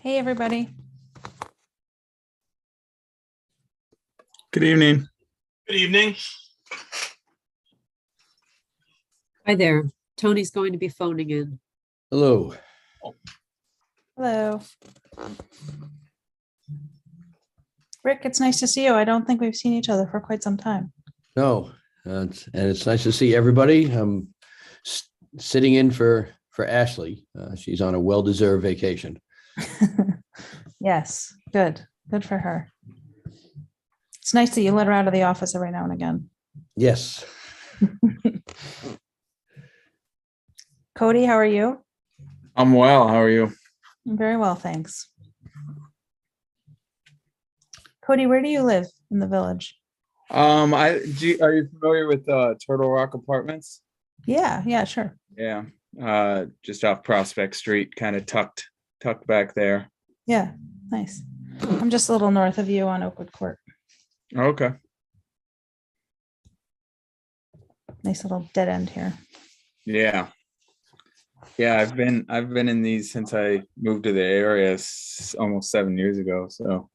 Hey, everybody. Good evening. Good evening. Hi there. Tony's going to be phoning in. Hello. Hello. Rick, it's nice to see you. I don't think we've seen each other for quite some time. No, and it's nice to see everybody. I'm sitting in for Ashley. She's on a well-deserved vacation. Yes, good. Good for her. It's nice that you let her out of the office every now and again. Yes. Cody, how are you? I'm well. How are you? I'm very well, thanks. Cody, where do you live in the village? Are you familiar with Turtle Rock Apartments? Yeah, sure. Yeah. Just off Prospect Street, kind of tucked back there. Yeah, nice. I'm just a little north of you on Oakwood Court. Okay. Nice little dead end here. Yeah. Yeah, I've been in these since I moved to the area almost 7 years ago. So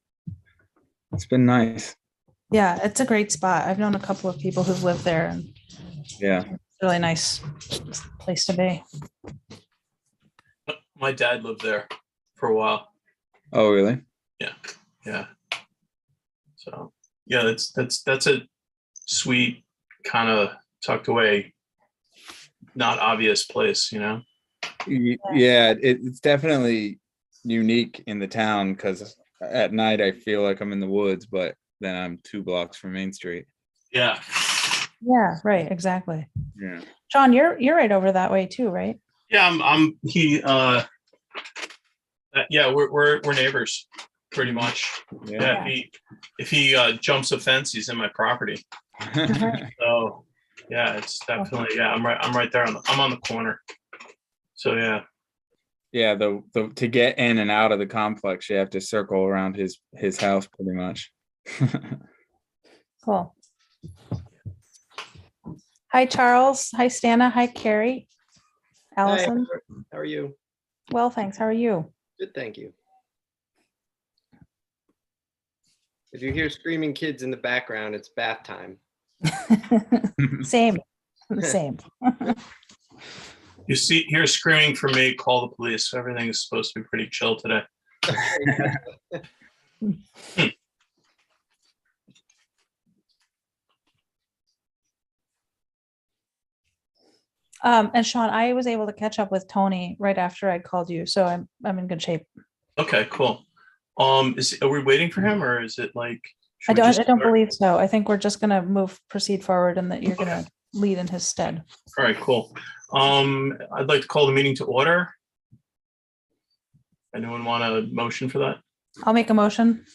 it's been nice. Yeah, it's a great spot. I've known a couple of people who've lived there, and Yeah. it's a really nice place to be. My dad lived there for a while. Oh, really? Yeah. So yeah, that's a sweet, kind of tucked away, not obvious place, you know? Yeah, it's definitely unique in the town because at night I feel like I'm in the woods, but then I'm 2 blocks from Main Street. Yeah. Yeah, right, exactly. Yeah. John, you're right over that way too, right? Yeah, yeah, we're neighbors pretty much. Yeah. Yeah, if he jumps a fence, he's in my property. So yeah, it's definitely, yeah, I'm right there I'm on the corner. So yeah. Yeah, the to get in and out of the complex, you have to circle around his house pretty much. Cool. Hi, Charles. Hi, Stana. Hi, Carrie. Allison. Hi, how are you? Well, thanks. How are you? Good, thank you. If you hear screaming kids in the background, it's bath time. Same. Same. You hear screaming from me, call the police. Everything is supposed to be pretty chill today. And Sean, I was able to catch up with Tony right after I called you, so I'm in good shape. Okay, cool. Are we waiting for him, or is it like? I should we just don't start? believe so. I think we're just gonna proceed forward, and that you're gonna lead in his stead. All right, cool. I'd like to call the meeting to order. Anyone want a motion for that? I'll make a motion.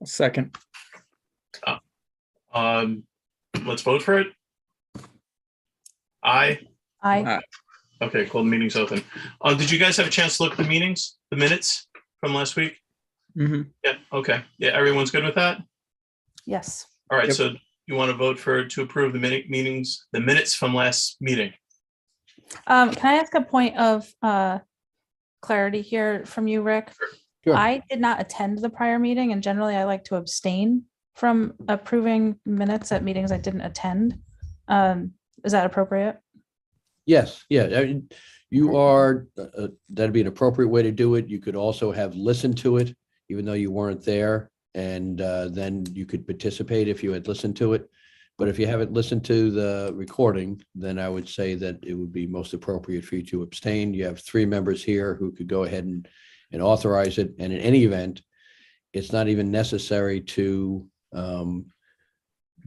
Second. Let's vote for it. Aye. Aye. Okay, cool. The meeting's open. Did you guys have a chance to look at the minutes from last week? Mm-hmm. Yeah. Okay. Yeah. Everyone's good with that. Yes. All right. Yep. So you want to vote to approve the minutes from last meeting? Can I ask a point of clarity here from you, Rick? Sure. I did not attend the prior meeting, and generally I like to abstain from approving minutes at meetings I didn't attend. Is that appropriate? Yes. Yeah. You are, that'd be an appropriate way to do it. You could also have listened to it, even though you weren't there. And then you could participate if you had listened to it. But if you haven't listened to the recording, then I would say that it would be most appropriate for you to abstain. You have 3 members here who could go ahead and authorize it. And in any event, it's not even necessary to go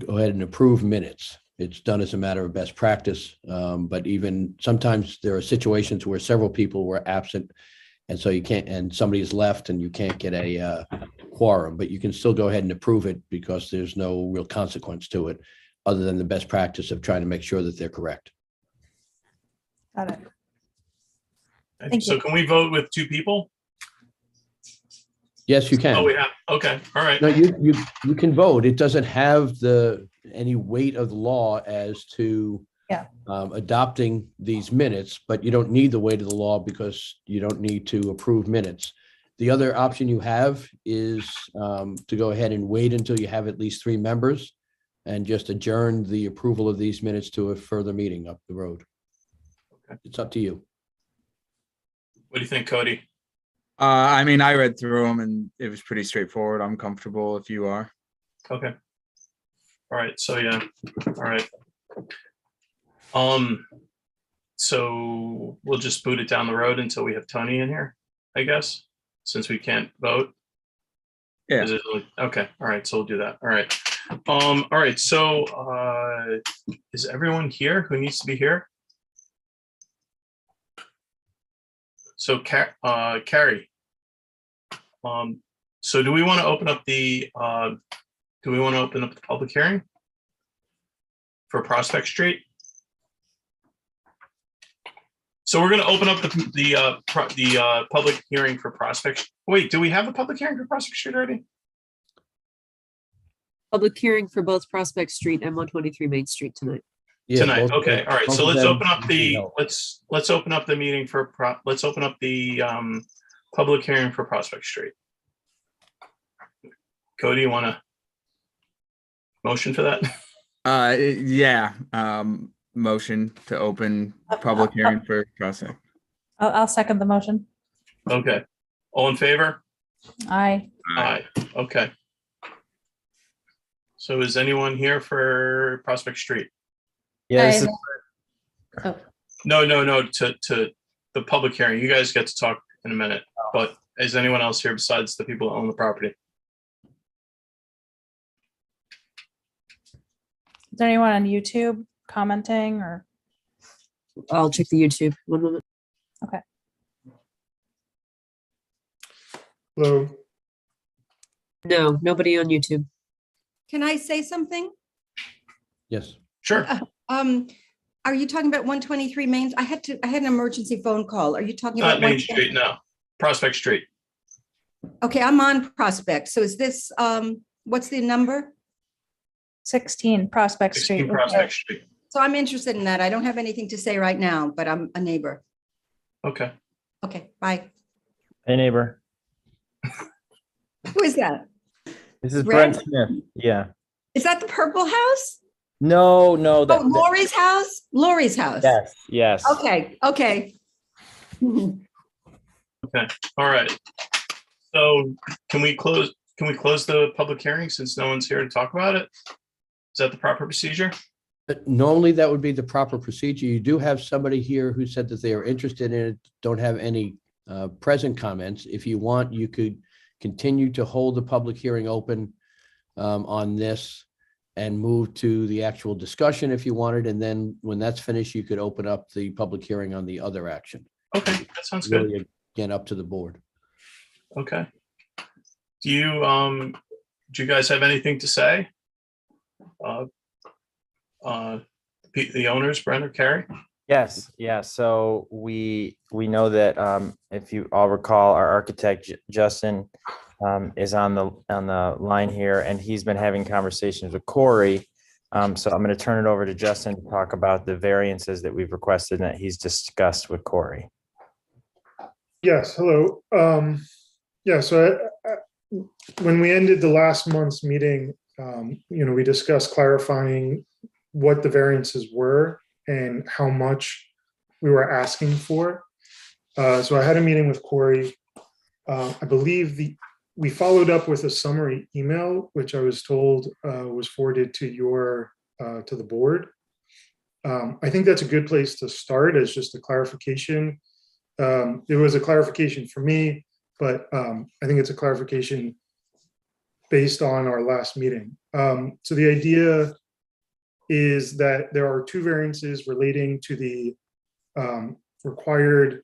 ahead and approve minutes. It's done as a matter of best practice. But even sometimes there are situations where several people were absent, and so you can't, and somebody's left and you can't get a quorum, but you can still go ahead and approve it because there's no real consequence to it other than the best practice of trying to make sure that they're correct. Got it. Thank So you. can we vote with 2 people? Yes, you can. Oh, we have. Okay. All right. No, you can vote. It doesn't have any weight of the law as to adopting these minutes, but you don't need the weight of the law because you don't need to approve minutes. The other option you have is to go ahead and wait until you have at least 3 members and just adjourn the approval of these minutes to a further meeting up the road. Okay. It's up to you. What do you think, Cody? I mean, I read through them and it was pretty straightforward. I'm comfortable if you are. Okay. All right, so yeah, all right. So we'll just boot it down the road until we have Tony in here, I guess, since we can't vote. Yeah. Okay, all right, so we'll do that. All right. All right, so is everyone here who needs to be here? So Carrie. So do we want to open up the public hearing for Prospect Street? So we're going to open up the public hearing for Prospect. Wait, do we have a public hearing for Prospect Street already? Public hearing for both Prospect Street and 123 Main Street tonight. Yeah, Tonight, both of okay, them- all right, both so of let's them open up need to be held. let's open up the meeting for, let's open up the public hearing for Prospect Street. Cody, you want to motion for that? Yeah. Motion to open public hearing for Prospect. I'll second the motion. Okay, all in favor? Aye. Aye, okay. So is anyone here for Prospect Street? Yeah, this is, No, to the public hearing. You guys get to talk in a minute, but is anyone else here besides the people who own the property? Is there anyone on YouTube commenting or? I'll check the YouTube. One moment. Hello. No, nobody on YouTube. Can I say something? Yes. Sure. Are you talking about 123 Main? I had an emergency phone call. Are you talking Not about Main 120? Street, no. Prospect Street. Okay, I'm on Prospect. So is this, what's the number? 16 Prospect 16 Street. Prospect Street. So I'm interested in that. I don't have anything to say right now, but I'm a neighbor. Okay. Okay, bye. hey neighbor, Who is that? this is Red? Brent Smith. Yeah. Is that the purple house? No, Oh, Lori's house? Lori's house. yes, yes. Okay, okay. All right. So can we close the public hearing since no one's here to talk about it? Is that the proper procedure? Normally, that would be the proper procedure. You do have somebody here who said that they are interested in it, don't have any present comments. If you want, you could continue to hold the public hearing open on this and move to the actual discussion if you wanted. And then when that's finished, you could open up the public hearing on the other action. Okay, that sounds good. Really, again, up to the board. Okay. Do you guys have anything to say? The owners, Brent or Carrie? Yes, yeah. So we know that if you all recall, our architect Justin is on the line here, and he's been having conversations with Corey. So I'm going to turn it over to Justin to talk about the variances that we've requested and that he's discussed with Corey. Yes, hello. Yeah, so when we ended the last month's meeting, we discussed clarifying what the variances were and how much we were asking for. So I had a meeting with Corey. I believe we followed up with a summary email, which I was told was forwarded to the board. I think that's a good place to start as just a clarification. It was a clarification for me, but I think it's a clarification based on our last meeting. So the idea is that there are 2 variances relating to the required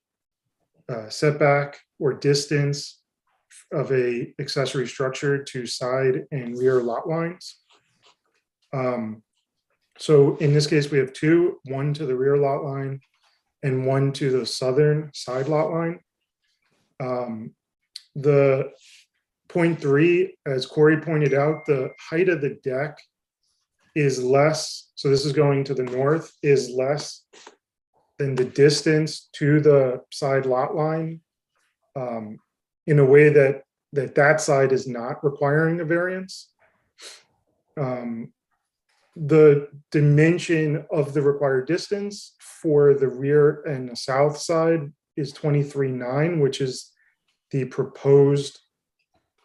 setback or distance of a accessory structure to side and rear lot lines. So in this case, we have 2, one to the rear lot line and one to the southern side lot line. The 0.3, as Corey pointed out, the height of the deck is less, so this is going to the north, is less than the distance to the side lot line in a way that side is not requiring a variance. The dimension of the required distance for the rear and the south side is 23.9, which is the proposed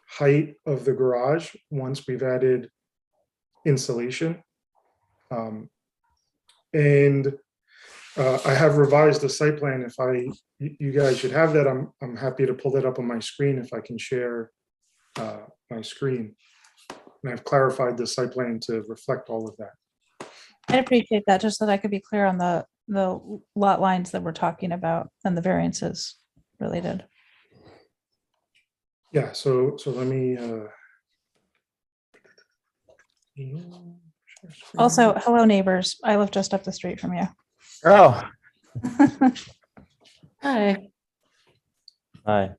height of the garage once we've added insulation. And I have revised the site plan. If you guys should have that, I'm happy to pull that up on my screen if I can share my screen. And I've clarified the site plan to reflect all of that. I'd appreciate that, just so that I could be clear on the lot lines that we're talking about and the variances related. Yeah, so let me. Also, hello neighbors. I live just up the street from you. Oh, Hi. hi.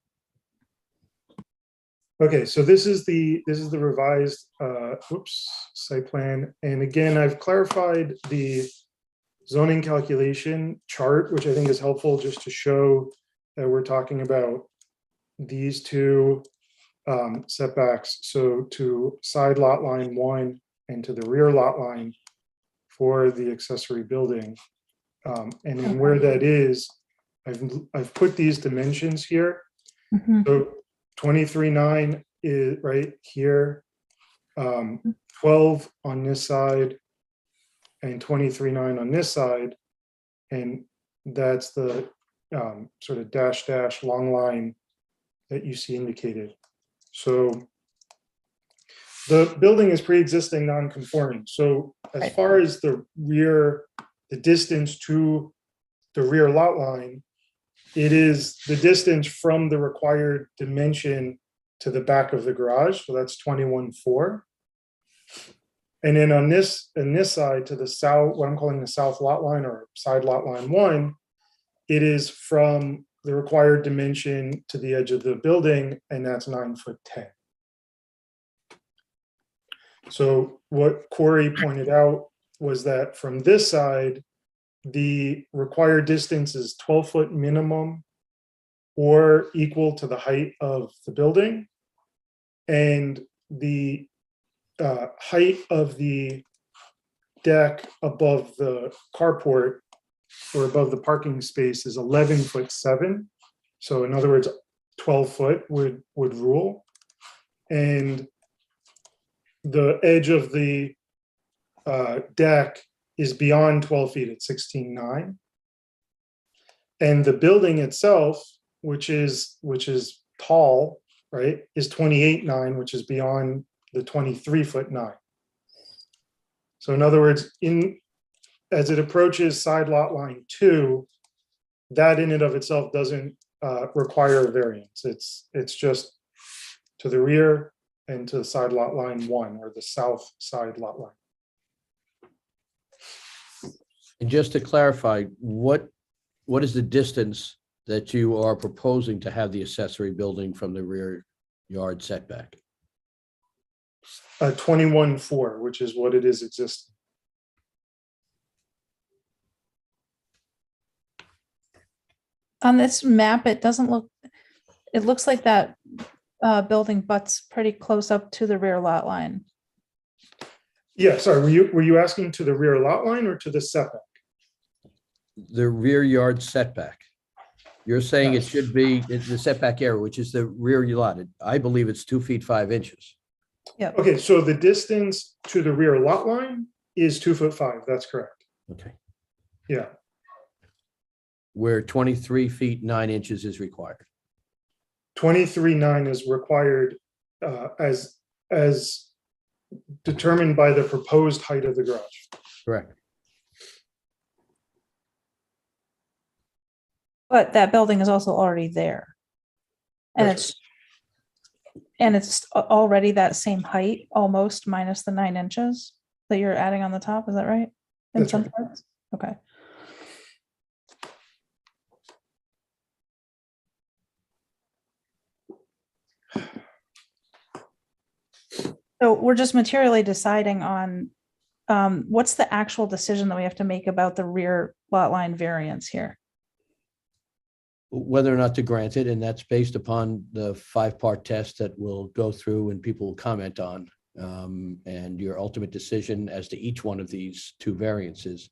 Okay, so this is the revised site plan, and again, I've clarified the zoning calculation chart, which I think is helpful just to show that we're talking about these two setbacks. So to side lot line 1 and to the rear lot line for the accessory building, and then where that is, I've put these dimensions here. Mhm. So 23.9 is right here, 12 on this side, and 23.9 on this side, and that's the sort of dash long line that you see indicated. So the building is pre-existing non-conforming. So as Right. far as the distance to the rear lot line, it is the distance from the required dimension to the back of the garage. So that's 21.4. And then on this side to the south, what I'm calling the south lot line or side lot line 1, it is from the required dimension to the edge of the building, and that's 9'10". So what Corey pointed out was that from this side, the required distance is 12-foot minimum or equal to the height of the building. And the height of the deck above the carport or above the parking space is 11'7". So in other words, 12 foot would rule. And the edge of the deck is beyond 12 feet at 16.9. And the building itself, which is tall, right, is 28.9, which is beyond the 23'9". So in other words, as it approaches side lot line 2, that in and of itself doesn't require a variance. It's just to the rear and to the side lot line 1, or the south side lot line. And just to clarify, what is the distance that you are proposing to have the accessory building from the rear yard setback? 21.4, which is what it is existing. On this map, it looks like that building butts pretty close up to the rear lot line. Yeah, sorry, were you asking to the rear lot line or to the setback? The rear yard setback. You're saying it should be the setback area, which is the rear lot. I believe it's 2 feet 5 inches. Yep. Okay, so the distance to the rear lot line is 2'5". That's correct. Okay. Yeah. Where 23 feet 9 inches is required. 23.9 is required as determined by the proposed height of the garage. Correct. But that building is also already there. And That's it's already that same height, almost, minus the 9 inches that you're adding on the top. Is that right? In That's some right. parts? Okay. So we're just materially deciding on what's the actual decision that we have to make about the rear lot line variance here? whether or not to grant it, and that's based upon the 5-part test that we'll go through and people will comment on. And your ultimate decision as to each one of these 2 variances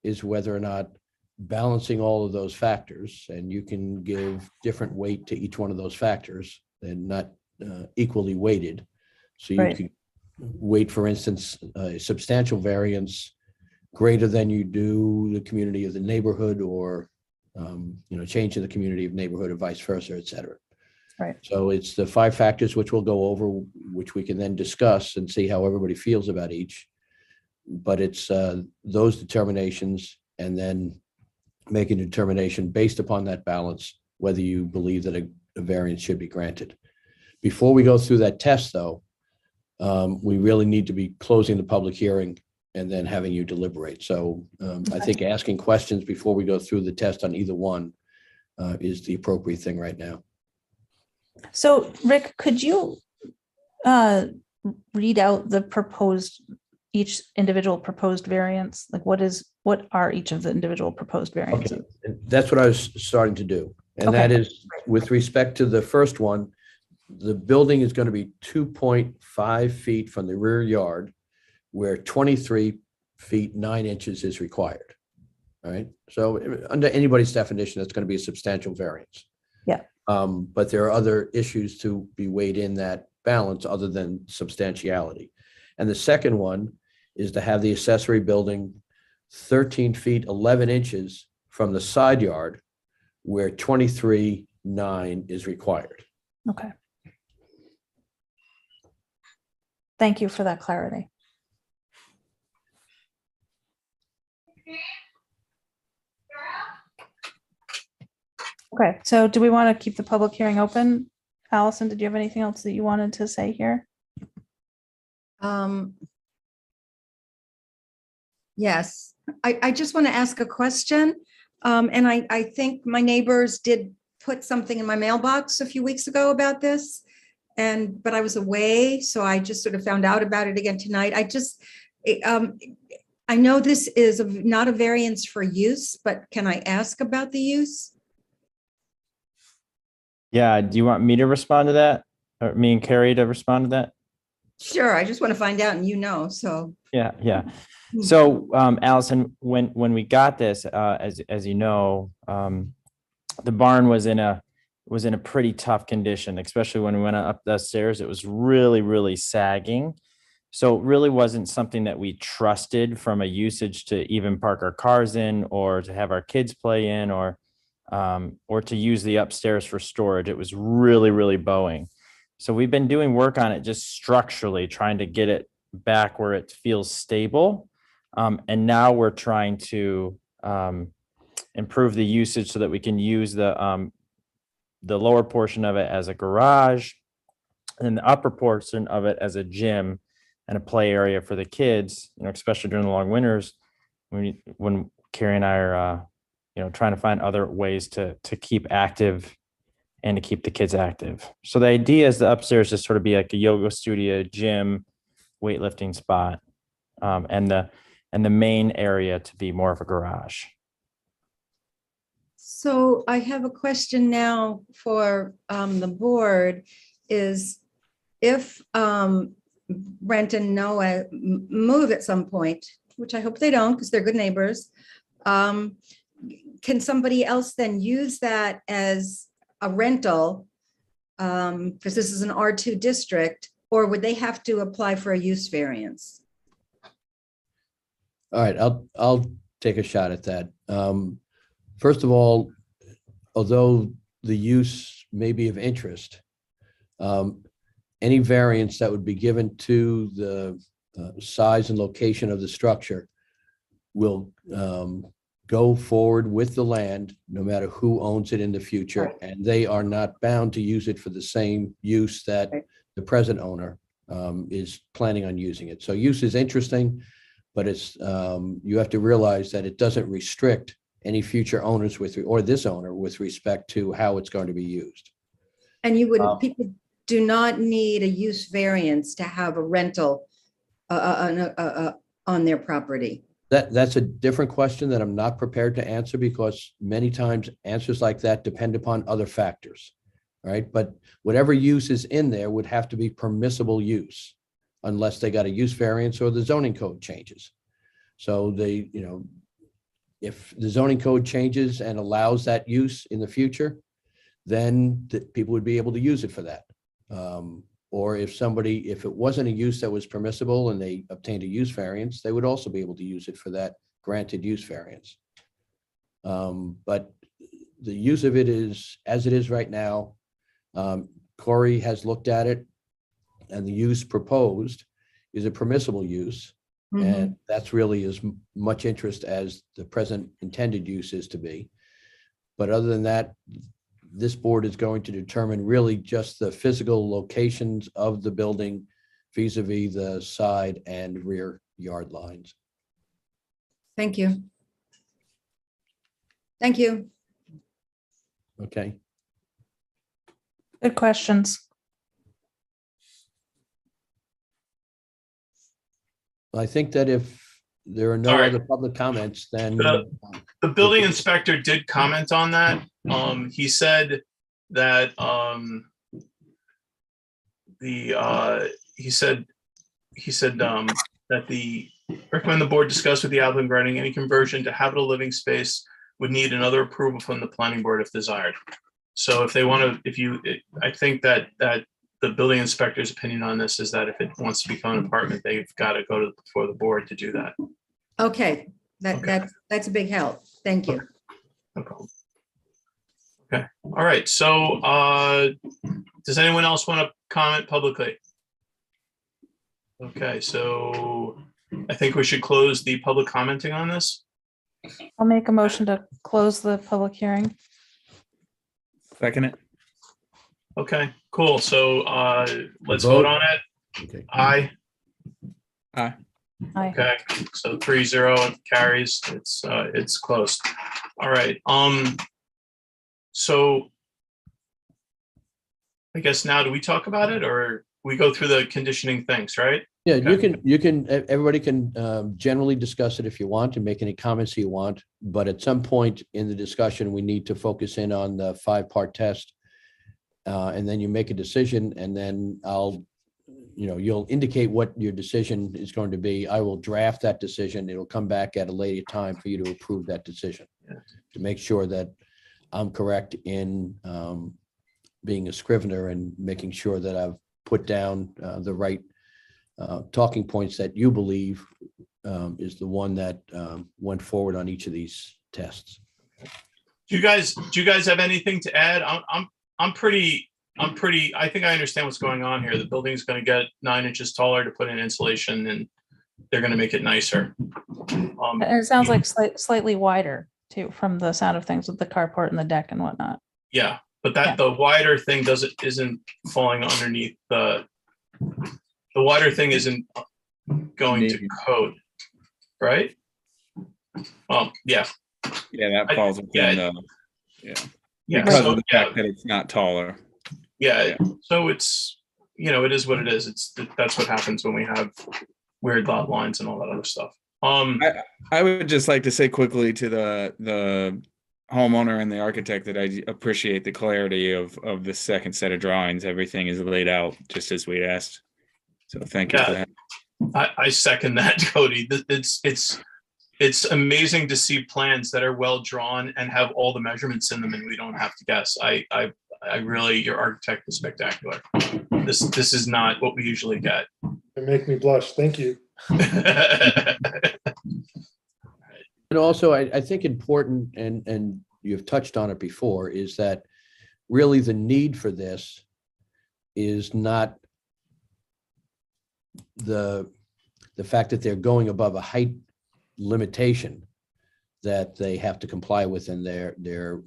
is whether or not balancing all of those factors, and you can give different weight to each one of those factors and not equally weighted. So you Right. could weight, for instance, a substantial variance greater than you do the community of the neighborhood, or change in the community of neighborhood, or vice versa, et cetera. Right. So it's the 5 factors which we'll go over, which we can then discuss and see how everybody feels about each. But it's those determinations, and then make a determination based upon that balance, whether you believe that a variance should be granted. Before we go through that test, though, we really need to be closing the public hearing and then having you deliberate. So I think asking questions before we go through the test on either one is the appropriate thing right now. So Rick, could you read out the each individual proposed variance? Like what are each of the individual proposed variances? Okay. And that's what I was starting to do. And Okay. that is, with respect to the first one, the building is going to be 2.5 feet from the rear yard, where 23 feet 9 inches is required. All right. So under anybody's definition, that's going to be a substantial variance. Yeah. But there are other issues to be weighed in that balance other than substantiality. And the second one is to have the accessory building 13 feet 11 inches from the side yard, where 23.9 is required. Okay. Thank you for that clarity. Okay, so do we want to keep the public hearing open? Allison, did you have anything else that you wanted to say here? Yes, I just want to ask a question. And I think my neighbors did put something in my mailbox a few weeks ago about this. But I was away, so I just sort of found out about it again tonight. I know this is not a variance for use, but can I ask about the use? Yeah, do you want me to respond to that? Or me and Carrie to respond to that? Sure, I just want to find out, and so. Yeah. So, Allison, when we got this, as you know, the barn was in a pretty tough condition, especially when we went up the stairs. It was really, really sagging. So it really wasn't something that we trusted from a usage to even park our cars in, or to have our kids play in, or to use the upstairs for storage. It was really, really bowing. So we've been doing work on it just structurally, trying to get it back where it feels stable. And now we're trying to improve the usage so that we can use the lower portion of it as a garage, and the upper portion of it as a gym and a play area for the kids, especially during the long winters when Carrie and I are, trying to find other ways to keep active and to keep the kids active. So the idea is the upstairs to sort of be like a yoga studio, gym, weightlifting spot, and the main area to be more of a garage. So I have a question now for the board is if Brent and Noah move at some point, which I hope they don't because they're good neighbors, can somebody else then use that as a rental? Because this is an R2 district, or would they have to apply for a use variance? All right, I'll take a shot at that. First of all, although the use may be of interest, any variance that would be given to the size and location of the structure will go forward with the land, no matter who owns it in the future, Right. and they are not bound to use it for the same use that Right. the present owner is planning on using it. So use is interesting, but it's you have to realize that it doesn't restrict any future owners or this owner with respect to how it's going to be used. And you wouldn't, people do not need a use variance to have a rental on their property. That's a different question that I'm not prepared to answer because many times answers like that depend upon other factors, right? But whatever use is in there would have to be permissible use unless they got a use variance or the zoning code changes. So they, if the zoning code changes and allows that use in the future, then people would be able to use it for that. Or if it wasn't a use that was permissible and they obtained a use variance, they would also be able to use it for that granted use variance. But the use of it is as it is right now. Corey has looked at it, and the use proposed is a permissible use. And that's really as much interest as the present intended use is to be. But other than that, this board is going to determine really just the physical locations of the building vis-a-vis the side and rear yard lines. Thank you. Thank you. Okay. Good questions. I think that if there are no All right. other public comments, then The building inspector did comment on that. He said that that the recommend the board discuss with the applicant regarding any conversion to habitable living space would need another approval from the planning board if desired. So if they want to, I think that the building inspector's opinion on this is that if it wants to become an apartment, they've got to go before the board to do that. Okay, Okay. that's a big help. Thank you. No problem. Okay, all right, so does anyone else want to comment publicly? Okay, so I think we should close the public commenting on this. I'll make a motion to close the public hearing. Second it. Okay, cool, so let's Vote. vote on it. okay. Aye. Aye. Aye. Okay, so 3-0 carries, it's closed. All right, so I guess now do we talk about it or we go through the conditioning things, right? Yeah, Okay. everybody can generally discuss it if you want and make any comments you want, but at some point in the discussion, we need to focus in on the 5-part test. And then you make a decision and then you'll indicate what your decision is going to be. I will draft that decision. It'll come back at a later time for you to approve that decision. Yeah. To make sure that I'm correct in being a scrivener and making sure that I've put down the right talking points that you believe is the one that went forward on each of these tests. Do you guys have anything to add? I think I understand what's going on here. The building's going to get 9 inches taller to put in insulation and they're going to make it nicer. And it sounds like slightly wider too, from the sound of things with the carport and the deck and whatnot. Yeah, but Yeah. the wider thing isn't falling underneath the wider thing isn't going to code, right? Yeah. Yeah, that falls within the, Yeah. because So, of the fact that it's not taller. yeah. So it's, it is what it is. That's what happens when we have weird lot lines and all that other stuff. I would just like to say quickly to the homeowner and the architect that I appreciate the clarity of the second set of drawings. Everything is laid out just as we asked. So thank you for that. I second that, Cody. It's amazing to see plans that are well drawn and have all the measurements in them and we don't have to guess. I really, your architect is spectacular. This is not what we usually get. They make me blush. Thank you. And also, I think important, and you've touched on it before, is that really the need for this is not the fact that they're going above a height limitation that they have to comply with, and they're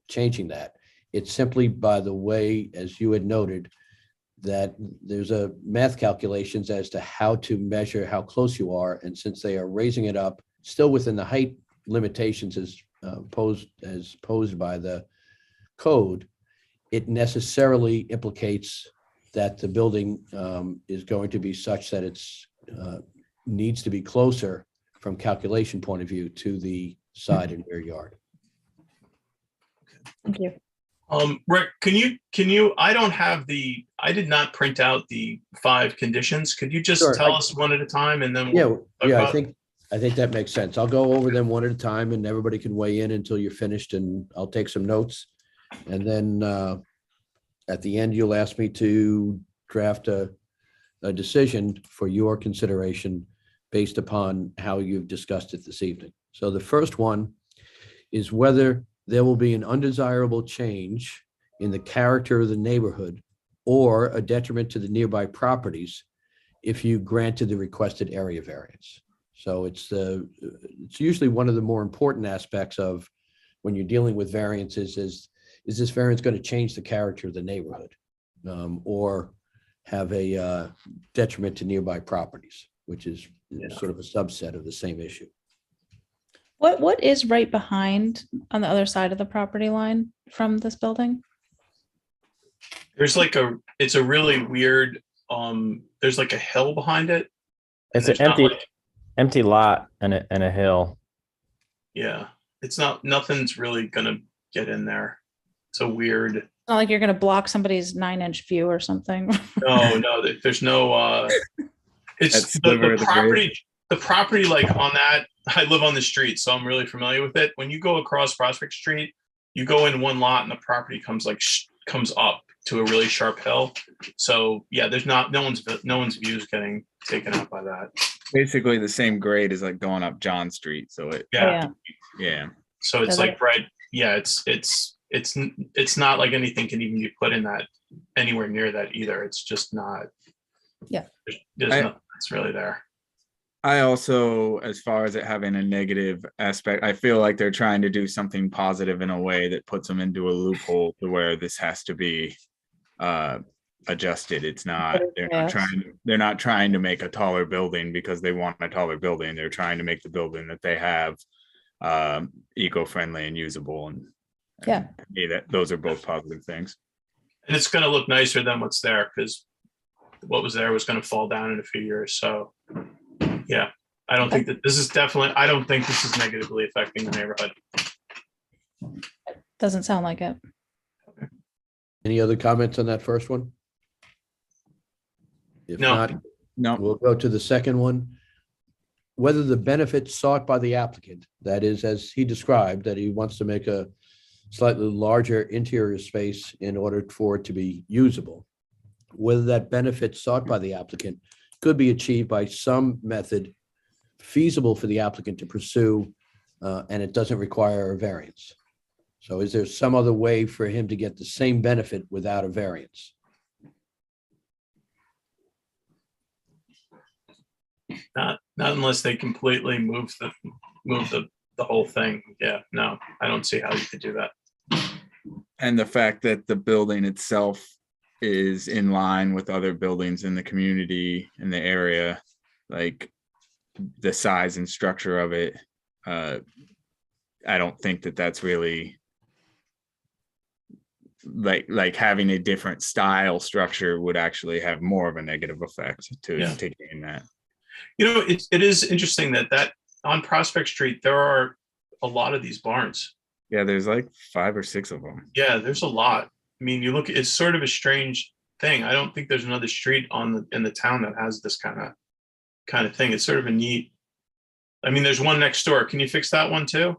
changing that. It's simply by the way, as you had noted, that there's a math calculations as to how to measure how close you are. And since they are raising it up still within the height limitations as posed by the code, it necessarily implicates that the building is going to be such that it's needs to be closer from calculation point of view to the side and rear yard. Thank you. Rick, can you, I did not print out the 5 conditions. Could you just Sure, tell us one at a time and then Yeah, we'll talk yeah, about it? I think that makes sense. I'll go over them one at a time and everybody can weigh in until you're finished and I'll take some notes. And then at the end, you'll ask me to draft a decision for your consideration based upon how you've discussed it this evening. So the first one is whether there will be an undesirable change in the character of the neighborhood or a detriment to the nearby properties if you granted the requested area variance. So it's usually one of the more important aspects of when you're dealing with variances is this variance going to change the character of the neighborhood or have a detriment to nearby properties, which is sort of a subset of the same issue. What is right behind on the other side of the property line from this building? There's like it's a really weird, there's like a hill behind it. It's There's an not empty lot and a hill. Yeah, nothing's really gonna get in there. It's a weird, Not like you're going to block somebody's 9-inch view or something. no, there's no, it's That's the sliver of the property, the property like on that, I live on the street, so I'm really familiar with it. When you go across Prospect Street, you go in one lot and the property comes comes up to a really sharp hill. So yeah, there's no one's views getting taken out by that. Basically the same grade as like going up John Street. So it, Yeah. yeah. So it's Yeah, like, right. Yeah. It's not like anything can even be put in that anywhere near that either. It's just not. Yeah. There's nothing that's really there. I also, as far as it having a negative aspect, I feel like they're trying to do something positive in a way that puts them into a loophole to where this has to be adjusted. It's not, they're not trying to make a taller building because they want a taller building. They're trying to make the building that they have eco-friendly and usable. And Yeah. Those are both positive things. And it's going to look nicer than what's there because what was there was going to fall down in a few years. So yeah, I don't think that this is negatively affecting the neighborhood. Doesn't sound like it. Any other comments on that first one? If No. not, No, we'll go to the second one. Whether the benefit sought by the applicant, that is, as he described, that he wants to make a slightly larger interior space in order for it to be usable, whether that benefit sought by the applicant could be achieved by some method feasible for the applicant to pursue, and it doesn't require a variance. So is there some other way for him to get the same benefit without a variance? Not unless they completely move the whole thing. Yeah, no, I don't see how you could do that. and the fact that the building itself is in line with other buildings in the community, in the area, like the size and structure of it, I don't think that that's really like having a different style structure would actually have more of a negative effect to gain that. You know, it is interesting that on Prospect Street, there are a lot of these barns. Yeah, there's like 5 or 6 of them. Yeah, there's a lot. I mean, you look, it's sort of a strange thing. I don't think there's another street in the town that has this kind of thing. It's sort of a neat. I mean, there's one next door. Can you fix that one too?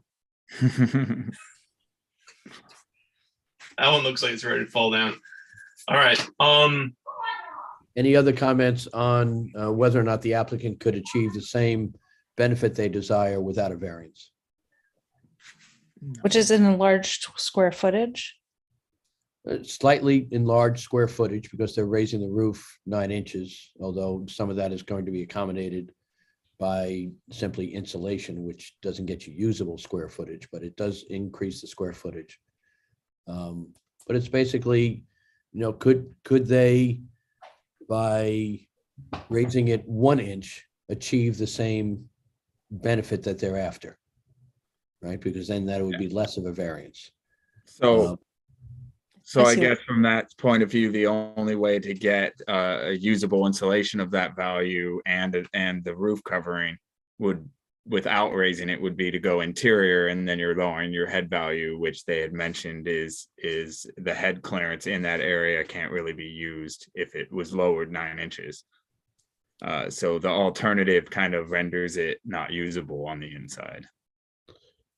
That one looks like it's ready to fall down. All right. Any other comments on whether or not the applicant could achieve the same benefit they desire without a variance? Which is in enlarged square footage. Slightly enlarged square footage because they're raising the roof 9 inches, although some of that is going to be accommodated by simply insulation, which doesn't get you usable square footage, but it does increase the square footage. But it's basically, could they, by raising it 1 inch, achieve the same benefit that they're after, right? Because then that would be less of a variance. So I I see guess from that point of view, the only way to get a usable insulation of that value and the roof covering would without raising it would be to go interior, and then you're lowering your head value, which they had mentioned is the head clearance in that area can't really be used if it was lowered 9 inches. So the alternative kind of renders it not usable on the inside.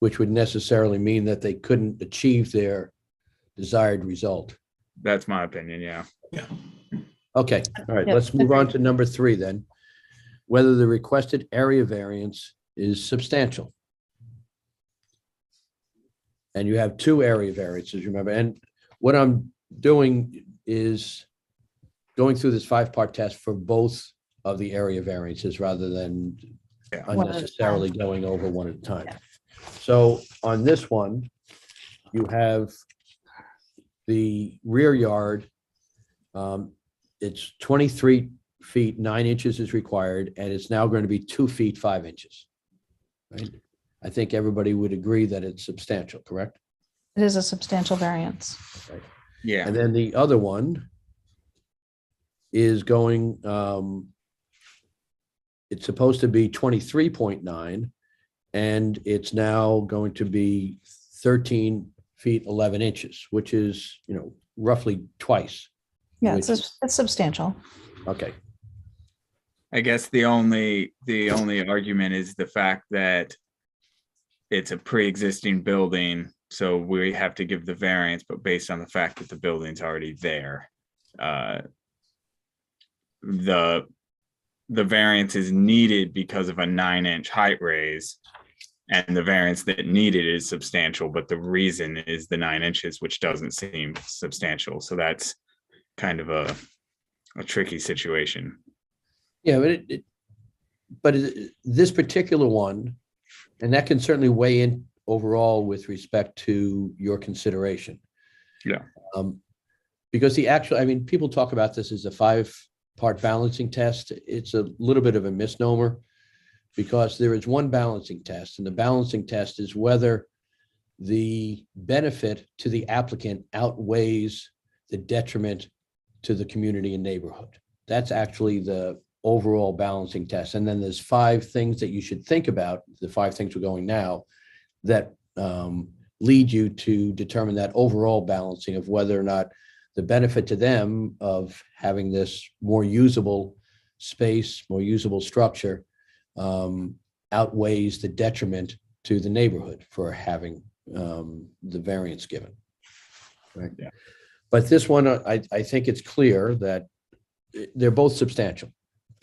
Which would necessarily mean that they couldn't achieve their desired result. That's my opinion. Yeah. Okay, all right, Yep, let's move on agreed. to number 3 then. Whether the requested area variance is substantial. And you have 2 area variances, remember, and what I'm doing is going through this 5-part test for both of the area variances rather than Yeah. One at a unnecessarily time. going over one at a time. Yeah. So on this one, you have the rear yard. It's 23 feet, 9 inches is required, and it's now going to be 2 feet, 5 inches. Right? I think everybody would agree that it's substantial, correct? It is a substantial variance. Yeah. And then the other one is going, it's supposed to be 23.9, and it's now going to be 13 feet, 11 inches, which is, roughly twice. Yeah, Which it's substantial. Okay, I guess the only argument is the fact that it's a pre-existing building, so we have to give the variance, but based on the fact that the building's already there. The variance is needed because of a 9-inch height raise, and the variance that needed is substantial, but the reason is the 9 inches, which doesn't seem substantial. So that's kind of a tricky situation. yeah, but this particular one, and that can certainly weigh in overall with respect to your consideration. Yeah. Because people talk about this as a 5-part balancing test. It's a little bit of a misnomer because there is one balancing test, and the balancing test is whether the benefit to the applicant outweighs the detriment to the community and neighborhood. That's actually the overall balancing test. And then there's 5 things that you should think about, the 5 things we're going now, that lead you to determine that overall balancing of whether or not the benefit to them of having this more usable space, more usable structure, outweighs the detriment to the neighborhood for having the variance given. Right. Yeah. But this one, I think it's clear that they're both substantial.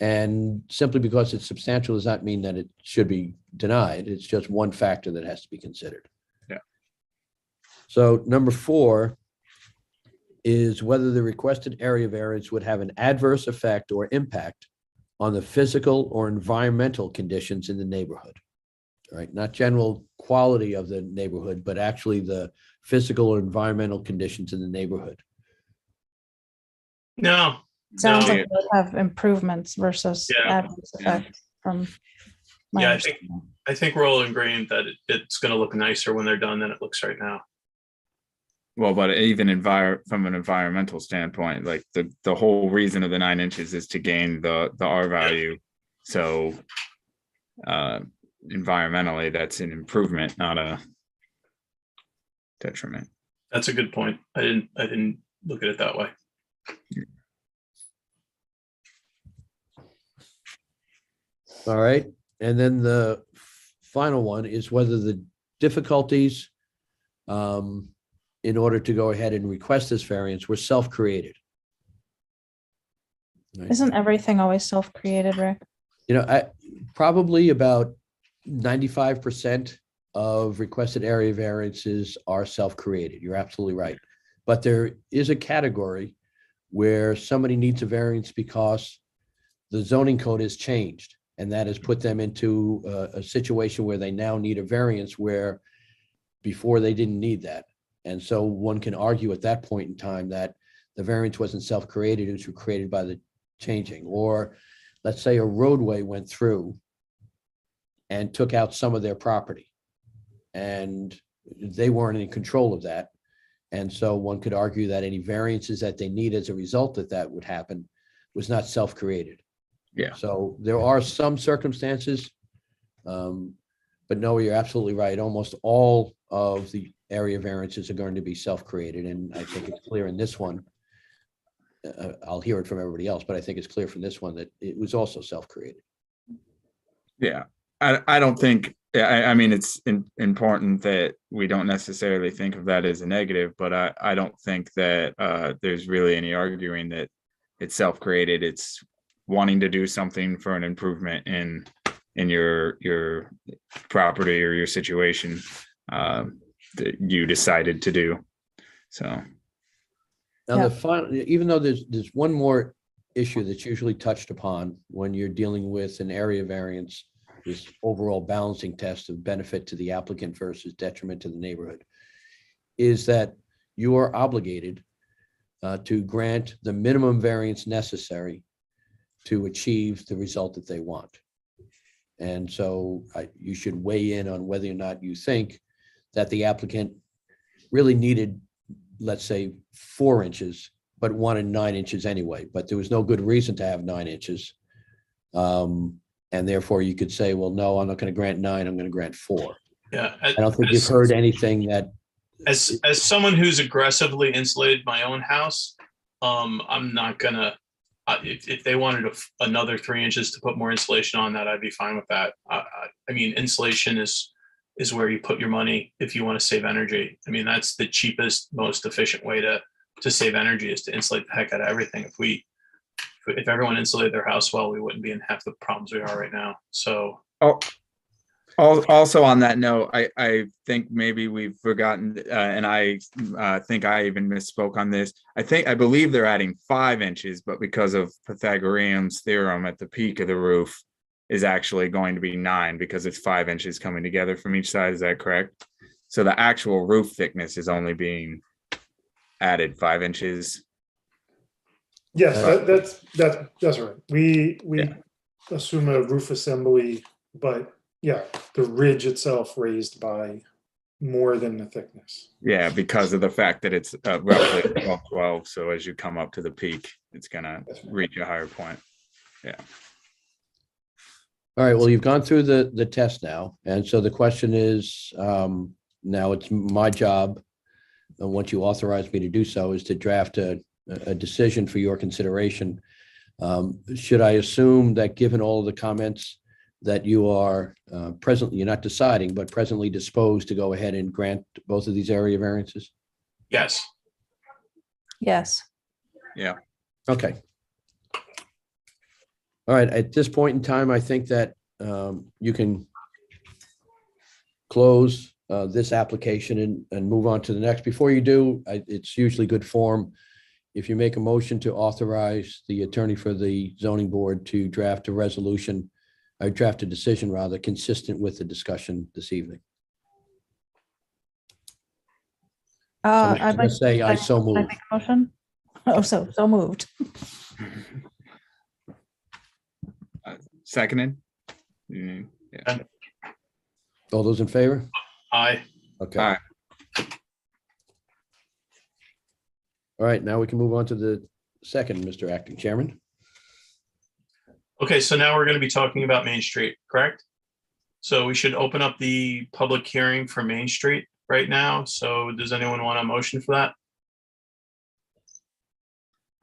And simply because it's substantial does not mean that it should be denied. It's just one factor that has to be considered. Yeah. So number 4 is whether the requested area variance would have an adverse effect or impact on the physical or environmental conditions in the neighborhood. All right, not general quality of the neighborhood, but actually the physical or environmental conditions in the neighborhood. No. Sounds no. like they have improvements versus Yeah. adverse effects from. my Yeah, I think- understanding. I think we're all agreeing that it's going to look nicer when they're done than it looks right now. Well, but even from an environmental standpoint, like the whole reason of the 9 inches is to gain the R value. So environmentally, that's an improvement, not a detriment. That's a good point. I didn't look at it that way. All right. And then the final one is whether the difficulties in order to go ahead and request this variance were self-created. Right. Isn't everything always self-created, Rick? I probably about 95% of requested area variances are self-created. You're absolutely right. But there is a category where somebody needs a variance because the zoning code has changed, and that has put them into a situation where they now need a variance where before they didn't need that. And so one can argue at that point in time that the variance wasn't self-created, it was created by the changing. Or let's say a roadway went through and took out some of their property, and they weren't in control of that. And so one could argue that any variances that they need as a result of that would happen was not self-created. Yeah. So there are some circumstances But no, you're absolutely right. Almost all of the area variances are going to be self-created, and I think it's clear in this one. I'll hear it from everybody else, but I think it's clear from this one that it was also self-created. Yeah, I don't think, I mean, it's important that we don't necessarily think of that as a negative, but I don't think that there's really any arguing that it's self-created. It's wanting to do something for an improvement in your property or your situation that you decided to do. So. Now, Yeah. the final, even though there's one more issue that's usually touched upon when you're dealing with an area variance, this overall balancing test of benefit to the applicant versus detriment to the neighborhood, is that you are obligated to grant the minimum variance necessary to achieve the result that they want. And so you should weigh in on whether or not you think that the applicant really needed, let's say, 4 inches, but wanted 9 inches anyway, but there was no good reason to have 9 inches. And therefore you could say, well, no, I'm not going to grant 9, I'm going to grant 4. Yeah. I don't think you've heard anything that. As someone who's aggressively insulated my own house, I'm not gonna, if they wanted another 3 inches to put more insulation on that, I'd be fine with that. I mean, insulation is where you put your money if you want to save energy. I mean, that's the cheapest, most efficient way to save energy, is to insulate the heck out of everything. If everyone insulated their house well, we wouldn't be in half the problems we are right now. So. Also on that note, I think maybe we've forgotten, and I think I even misspoke on this. I believe they're adding 5 inches, but because of Pythagorean's theorem at the peak of the roof is actually going to be 9 because it's 5 inches coming together from each side. Is that correct? So the actual roof thickness is only being added 5 inches. Yes, that's right. We assume a roof assembly, but yeah, the ridge itself raised by more than the thickness. Yeah, because of the fact that it's roughly 12. So as you come up to the peak, it's gonna reach a higher point. Yeah. All right, well, you've gone through the test now. And so the question is, now it's my job, and once you authorize me to do so, is to draft a decision for your consideration. Should I assume that given all of the comments that you are presently, you're not deciding, but presently disposed to go ahead and grant both of these area variances? Yes. Yes. Yeah. Okay. All right, at this point in time, I think that you can close this application and move on to the next. Before you do, it's usually good form if you make a motion to authorize the attorney for the zoning board to draft a resolution, or draft a decision rather, consistent with the discussion this evening. I'd like Let's say I so Can I move. make a motion. Oh, so moved. Seconded. Yeah. All those in favor? Aye. Okay. All right. All right, now we can move on to the second, Mr. Acting Chairman. Okay, so now we're going to be talking about Main Street, correct? So we should open up the public hearing for Main Street right now. So does anyone want a motion for that?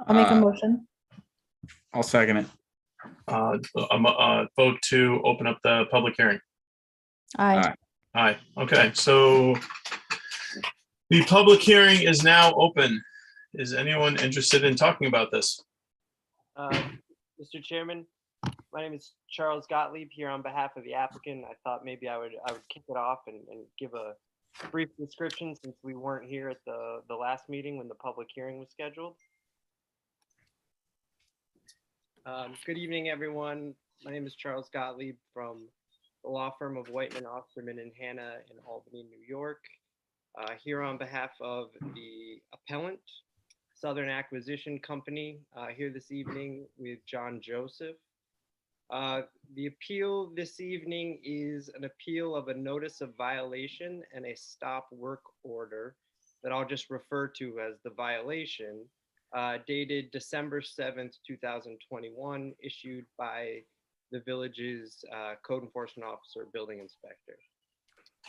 I'll make a motion. I'll second it. Vote to open up the public hearing. Aye. Aye. Okay, so the public hearing is now open. Is anyone interested in talking about this? Mr. Chairman, my name is Charles Gottlieb here on behalf of the applicant. I thought maybe I would kick it off and give a brief description since we weren't here at the last meeting when the public hearing was scheduled. Good evening, everyone. My name is Charles Gottlieb from the law firm of Whiteman, Osterman, and Hanna in Albany, New York. Here on behalf of the appellant, Southern Acquisition Company, here this evening with John Joseph. The appeal this evening is an appeal of a notice of violation and a stop work order that I'll just refer to as the violation, dated December 7th, 2021, issued by the village's code enforcement officer, building inspector.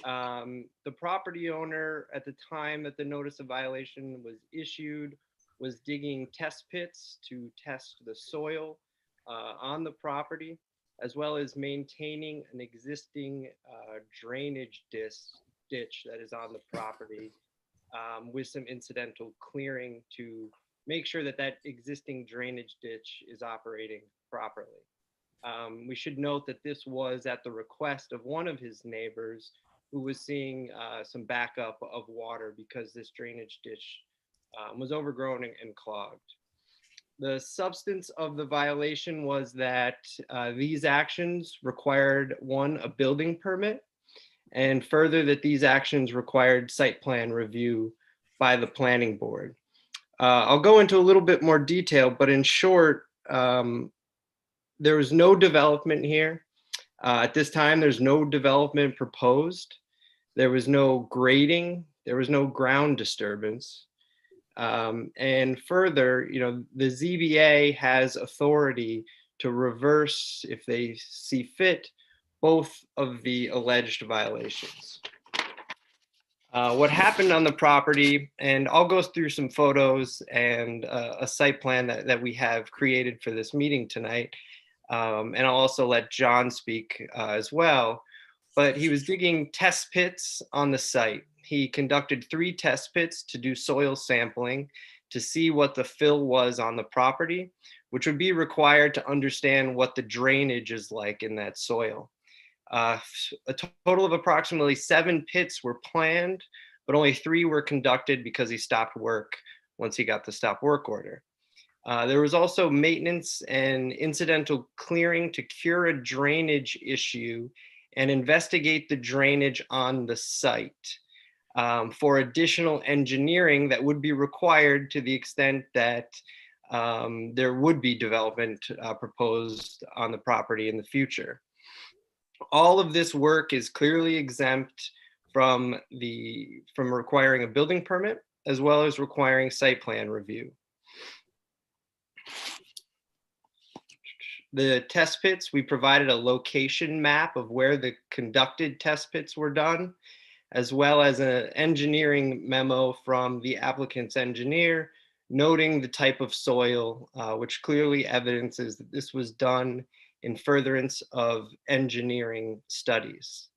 The property owner at the time that the notice of violation was issued was digging test pits to test the soil on the property, as well as maintaining an existing drainage ditch that is on the property with some incidental clearing to make sure that that existing drainage ditch is operating properly. We should note that this was at the request of one of his neighbors who was seeing some backup of water because this drainage ditch was overgrown and clogged. The substance of the violation was that these actions required, one, a building permit, and further that these actions required site plan review by the planning board. I'll go into a little bit more detail, but in short, there was no development here. At this time, there's no development proposed. There was no grading. There was no ground disturbance. And further, the ZBA has authority to reverse, if they see fit, both of the alleged violations. What happened on the property, and I'll go through some photos and a site plan that we have created for this meeting tonight. And I'll also let John speak as well. But he was digging test pits on the site. He conducted 3 test pits to do soil sampling to see what the fill was on the property, which would be required to understand what the drainage is like in that soil. A total of approximately 7 pits were planned, but only 3 were conducted because he stopped work once he got the stop work order. There was also maintenance and incidental clearing to cure a drainage issue and investigate the drainage on the site for additional engineering that would be required to the extent that there would be development proposed on the property in the future. All of this work is clearly exempt from requiring a building permit, as well as requiring site plan review. The test pits, we provided a location map of where the conducted test pits were done, as well as an engineering memo from the applicant's engineer noting the type of soil, which clearly evidences that this was done in furtherance of engineering studies.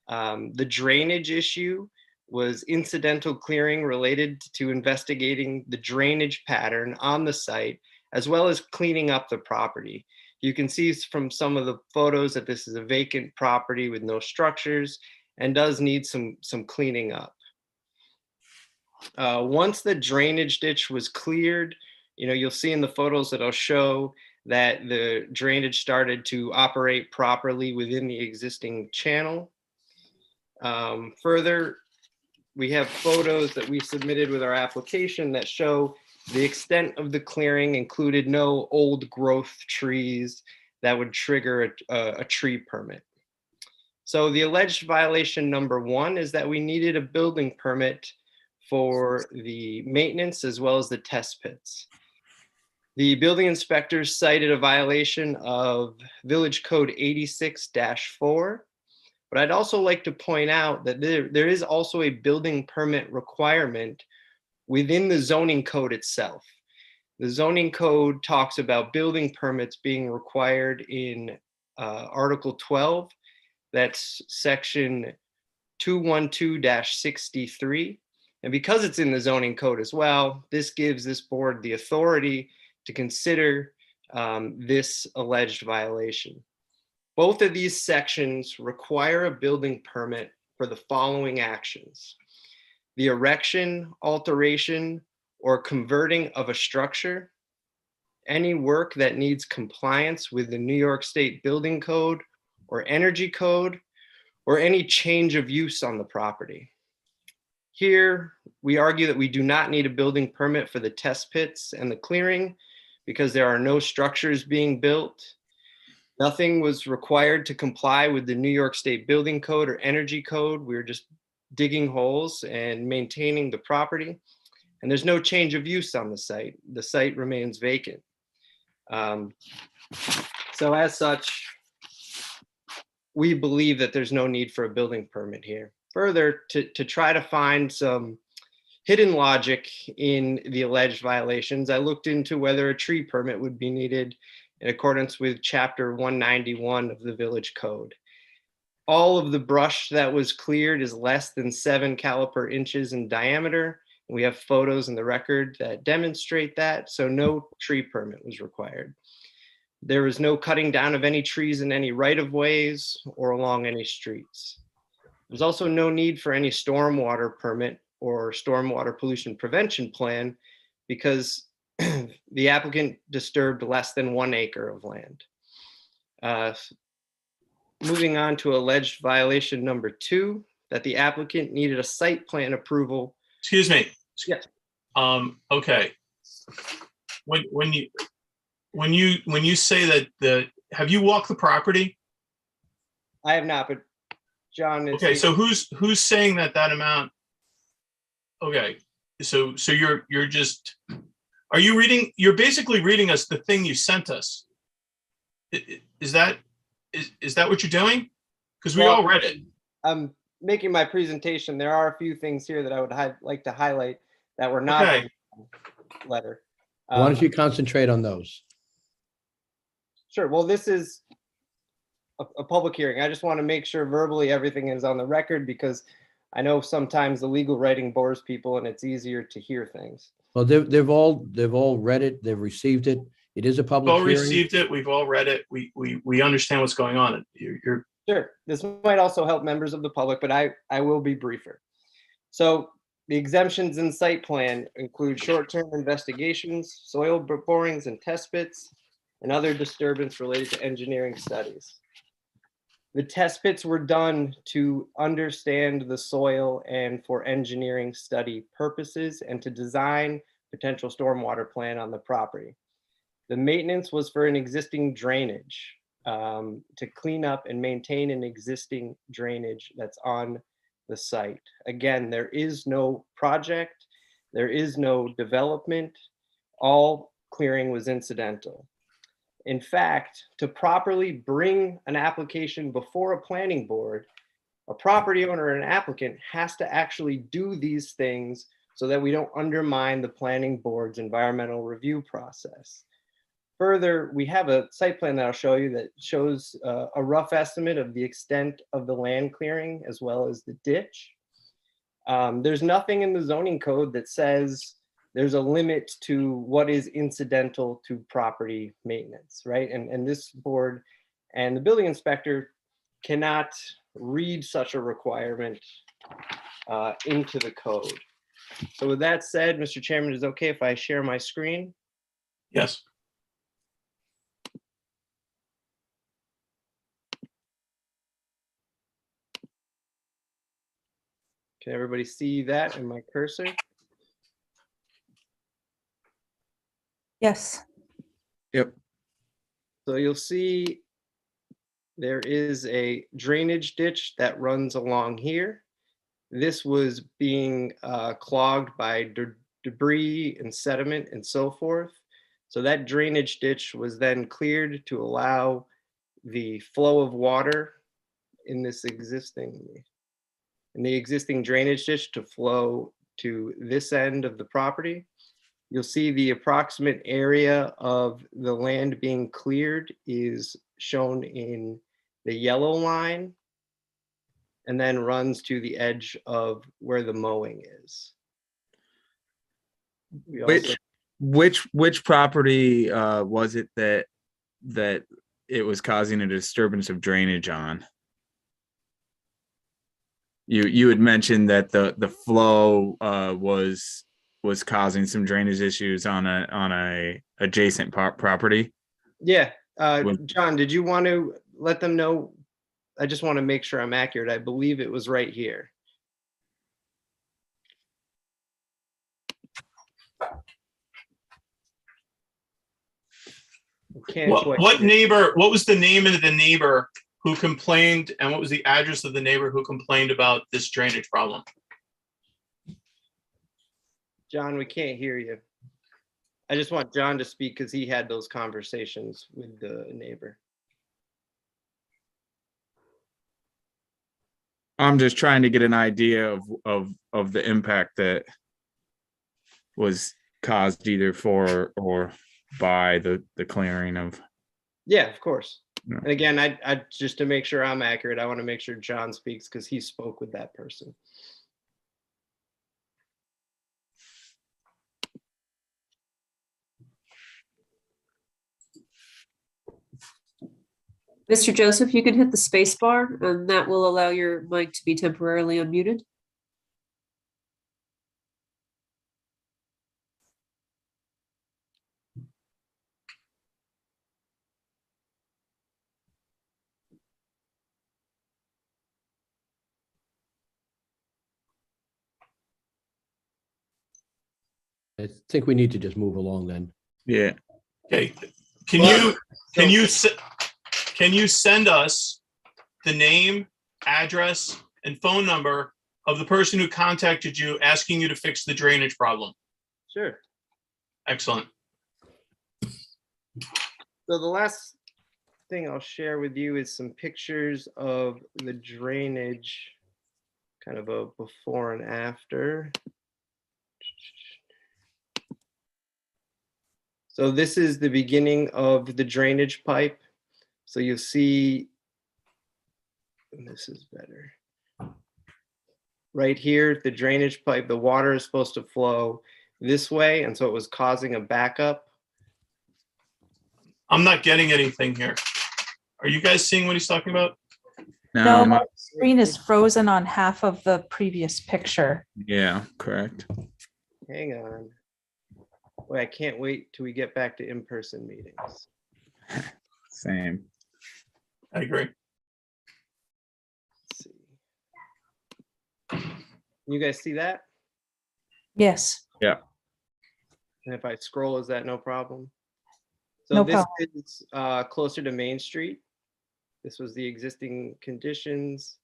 The drainage issue was incidental clearing related to investigating the drainage pattern on the site, as well as cleaning up the property. You can see from some of the photos that this is a vacant property with no structures and does need some cleaning up. Once the drainage ditch was cleared, you'll see in the photos that I'll show that the drainage started to operate properly within the existing channel. Further, we have photos that we submitted with our application that show the extent of the clearing included no old growth trees that would trigger a tree permit. So the alleged violation number 1 is that we needed a building permit for the maintenance as well as the test pits. The building inspectors cited a violation of Village Code 86-4, but I'd also like to point out that there is also a building permit requirement within the zoning code itself. The zoning code talks about building permits being required in Article 12. That's section 212-63. And because it's in the zoning code as well, this gives this board the authority to consider this alleged violation. Both of these sections require a building permit for the following actions: the erection, alteration, or converting of a structure, any work that needs compliance with the New York State Building Code or Energy Code, or any change of use on the property. Here, we argue that we do not need a building permit for the test pits and the clearing because there are no structures being built. Nothing was required to comply with the New York State Building Code or Energy Code. We were just digging holes and maintaining the property. And there's no change of use on the site. The site remains vacant. So as such, we believe that there's no need for a building permit here. Further, to try to find some hidden logic in the alleged violations, I looked into whether a tree permit would be needed in accordance with Chapter 191 of the Village Code. All of the brush that was cleared is less than 7 caliper inches in diameter. We have photos in the record that demonstrate that, so no tree permit was required. There was no cutting down of any trees in any right-of-ways or along any streets. There's also no need for any stormwater permit or stormwater pollution prevention plan because the applicant disturbed less than 1 acre of land. Moving on to alleged violation number 2, that the applicant needed a site plan approval. Excuse me. Yes. Okay. When you say that have you walked the property? I have not, but John. Okay, so who's saying that amount? Okay, so you're just, are you reading? You're basically reading us the thing you sent us. Is that what you're doing? Because we all read it. I'm making my presentation. There are a few things here that I would like to highlight that were not Okay. in the letter. Why don't you concentrate on those? Sure. Well, this is a public hearing. I just want to make sure verbally everything is on the record because I know sometimes the legal writing bores people and it's easier to hear things. Well, they've all read it. They've received it. It is a We've public all hearing. received it. We've all read it. We understand what's going on. You're Sure. This might also help members of the public, but I will be briefer. So the exemptions in site plan include short-term investigations, soil borings and test pits, and other disturbance related to engineering studies. The test pits were done to understand the soil and for engineering study purposes and to design potential stormwater plan on the property. The maintenance was for an existing drainage, to clean up and maintain an existing drainage that's on the site. Again, there is no project, there is no development, all clearing was incidental. In fact, to properly bring an application before a planning board, a property owner and an applicant has to actually do these things so that we don't undermine the planning board's environmental review process. Further, we have a site plan that I'll show you that shows a rough estimate of the extent of the land clearing as well as the ditch. There's nothing in the zoning code that says there's a limit to what is incidental to property maintenance, right? And this board and the building inspector cannot read such a requirement into the code. So with that said, Mr. Chairman, is it okay if I share my screen? yes. Can everybody see that in my cursor? Yes. Yep. So you'll see there is a drainage ditch that runs along here. This was being clogged by debris and sediment and so forth. So that drainage ditch was then cleared to allow the flow of water in this existing drainage ditch to flow to this end of the property. You'll see the approximate area of the land being cleared is shown in the yellow line and then runs to the edge of where the mowing is. We also- Which property was it that it was causing a disturbance of drainage on? You had mentioned that the flow was causing some drainage issues on a adjacent property. Yeah, John, did you want to let them know? I just want to make sure I'm accurate. I believe it was right here. What neighbor, what was the name of the neighbor who complained and what was the address of the neighbor who complained about this drainage problem? John, we can't hear you. I just want John to speak because he had those conversations with the neighbor. I'm just trying to get an idea of the impact that was caused either for or by the clearing of. Yeah, of course. Yeah. And again, I just to make sure I'm accurate, I want to make sure John speaks because he spoke with that person. Mr. Joseph, you can hit the space bar and that will allow your mic to be temporarily unmuted. I think we need to just move along then. Yeah. Okay, Well, can you send us the name, address, and phone number of the person who contacted you asking you to fix the drainage problem? Sure. Excellent. So the last thing I'll share with you is some pictures of the drainage, kind of a before and after. So this is the beginning of the drainage pipe. So you'll see, and this is better. Right here, the drainage pipe, the water is supposed to flow this way, and so it was causing a backup. I'm not getting anything here. Are you guys seeing what he's talking about? No, my screen is frozen on half of the previous picture. Yeah, correct. Hang on. Boy, I can't wait till we get back to in-person meetings. Same. I agree. Let's see. You guys see that? Yes. Yeah. And if I scroll, is that no problem? So No this problem. is closer to Main Street. This was the existing conditions.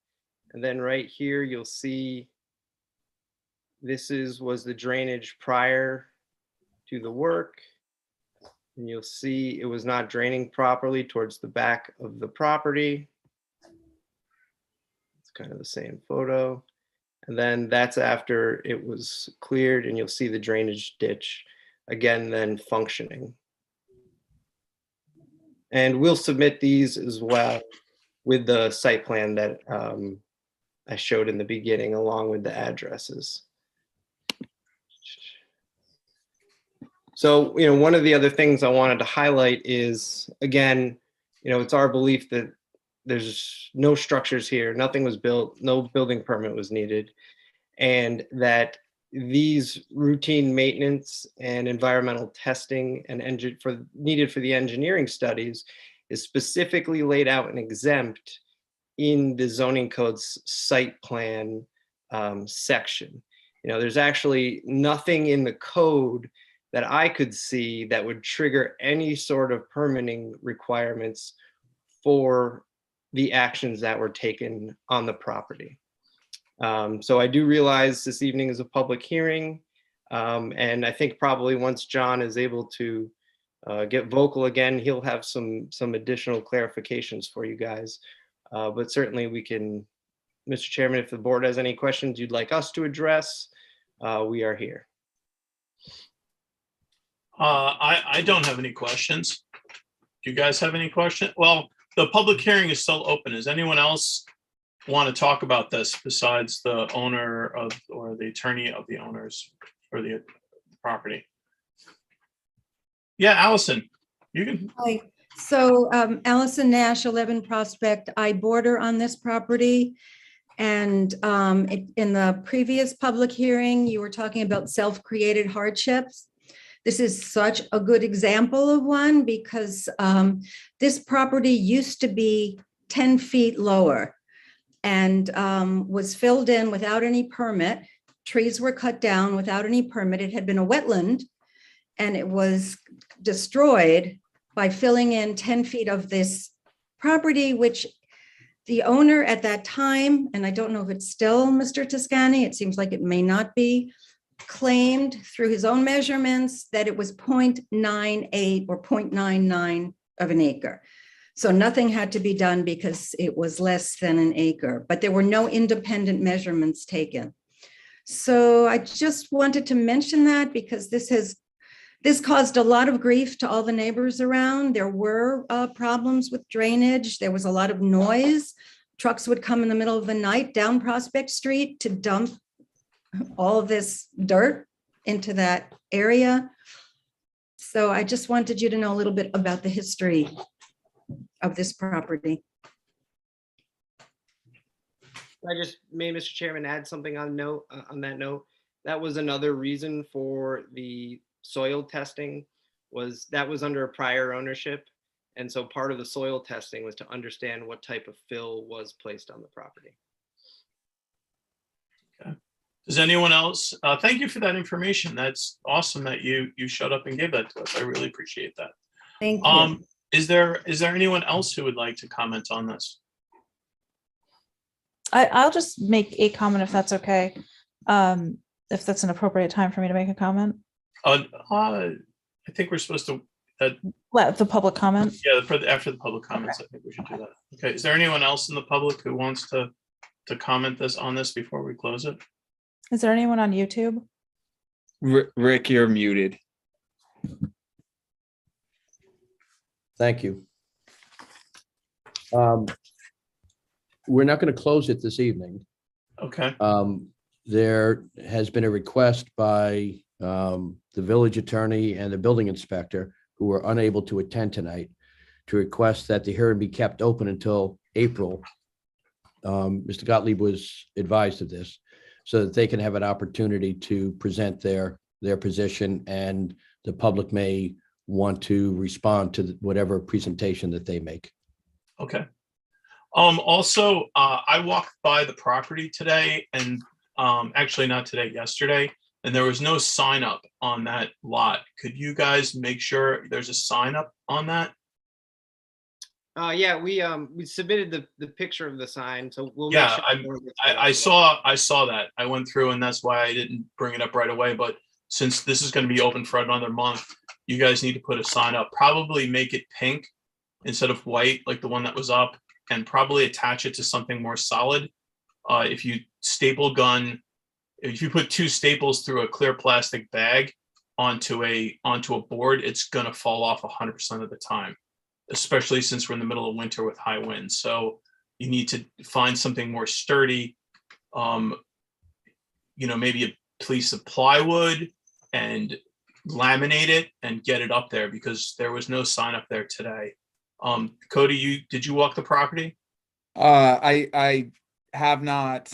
And then right here, you'll see this was the drainage prior to the work. And you'll see it was not draining properly towards the back of the property. It's kind of the same photo. And then that's after it was cleared, and you'll see the drainage ditch again then functioning. And we'll submit these as well with the site plan that I showed in the beginning, along with the addresses. So, one of the other things I wanted to highlight is, again, it's our belief that there's no structures here, nothing was built, no building permit was needed, and that these routine maintenance and environmental testing and needed for the engineering studies is specifically laid out and exempt in the zoning code's site plan section. There's actually nothing in the code that I could see that would trigger any sort of permitting requirements for the actions that were taken on the property. So I do realize this evening is a public hearing, and I think probably once John is able to get vocal again, he'll have some additional clarifications for you guys. But certainly we can, Mr. Chairman, if the board has any questions you'd like us to address, we are here. I don't have any questions. Do you guys have any questions? Well, the public hearing is still open. Does anyone else want to talk about this besides the owner of, or the attorney of the owners or the property? Yeah, Allison, you can. Hi. So Allison Nash, 11 Prospect. I border on this property. And in the previous public hearing, you were talking about self-created hardships. This is such a good example of one because this property used to be 10 feet lower and was filled in without any permit. Trees were cut down without any permit. It had been a wetland and it was destroyed by filling in 10 feet of this property, which the owner at that time, and I don't know if it's still Mr. Toscani, it seems like it may not be, claimed through his own measurements that it was 0.98 or 0.99 of an acre. So nothing had to be done because it was less than an acre, but there were no independent measurements taken. So I just wanted to mention that because this caused a lot of grief to all the neighbors around. There were problems with drainage. There was a lot of noise. Trucks would come in the middle of the night down Prospect Street to dump all of this dirt into that area. So I just wanted you to know a little bit about the history of this property. I just may, Mr. Chairman, add something on that note. That was another reason for the soil testing, was under a prior ownership. And so part of the soil testing was to understand what type of fill was placed on the property. Okay. Does anyone else? Thank you for that information. That's awesome that you showed up and gave that to us. I really appreciate that. Thank you. Is there anyone else who would like to comment on this? I'll just make a comment if that's okay. If that's an appropriate time for me to make a comment. I think we're supposed to. Let the public comment. Yeah, after the public comments, I think we should do that. Okay. Is there anyone else in the public who wants to comment on this before we close it? Is there anyone on YouTube? Rick, you're muted. Thank you. We're not going to close it this evening. Okay. There has been a request by the village attorney and the building inspector, who were unable to attend tonight, to request that the hearing be kept open until April. Mr. Gottlieb was advised of this, so that they can have an opportunity to present their position, and the public may want to respond to whatever presentation that they make. Okay. Also, I walked by the property today, and actually not today, yesterday, and there was no sign up on that lot. Could you guys make sure there's a sign up on that? Yeah, we submitted the picture of the sign, so we'll. Yeah, make sure I saw that. I went through, and that's why I didn't bring it up right away. But since this is going to be open for another month, you guys need to put a sign up. Probably make it pink instead of white, like the one that was up, and probably attach it to something more solid. If you if you put 2 staples through a clear plastic bag onto a board, it's going to fall off 100% of the time, especially since we're in the middle of winter with high winds. So you need to find something more sturdy, maybe a piece of plywood, and laminate it and get it up there, because there was no sign up there today. Cody, did you walk the property? I have not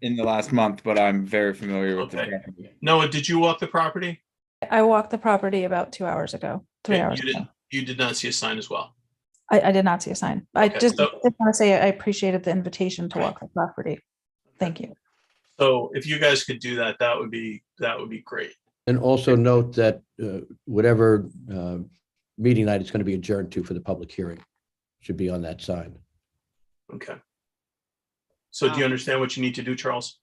in the last month, but I'm very familiar with the property. Noah, did you walk the property? I walked the property about 2 hours ago, 3 hours ago. You did not see a sign as well? I did not see a sign. I Okay, just so- want to say I appreciated the invitation to walk the property. Thank you. So if you guys could do that, that would be great. And also note that whatever meeting night it's going to be adjourned to for the public hearing should be on that sign. Okay. So do you understand what you need to do, Charles?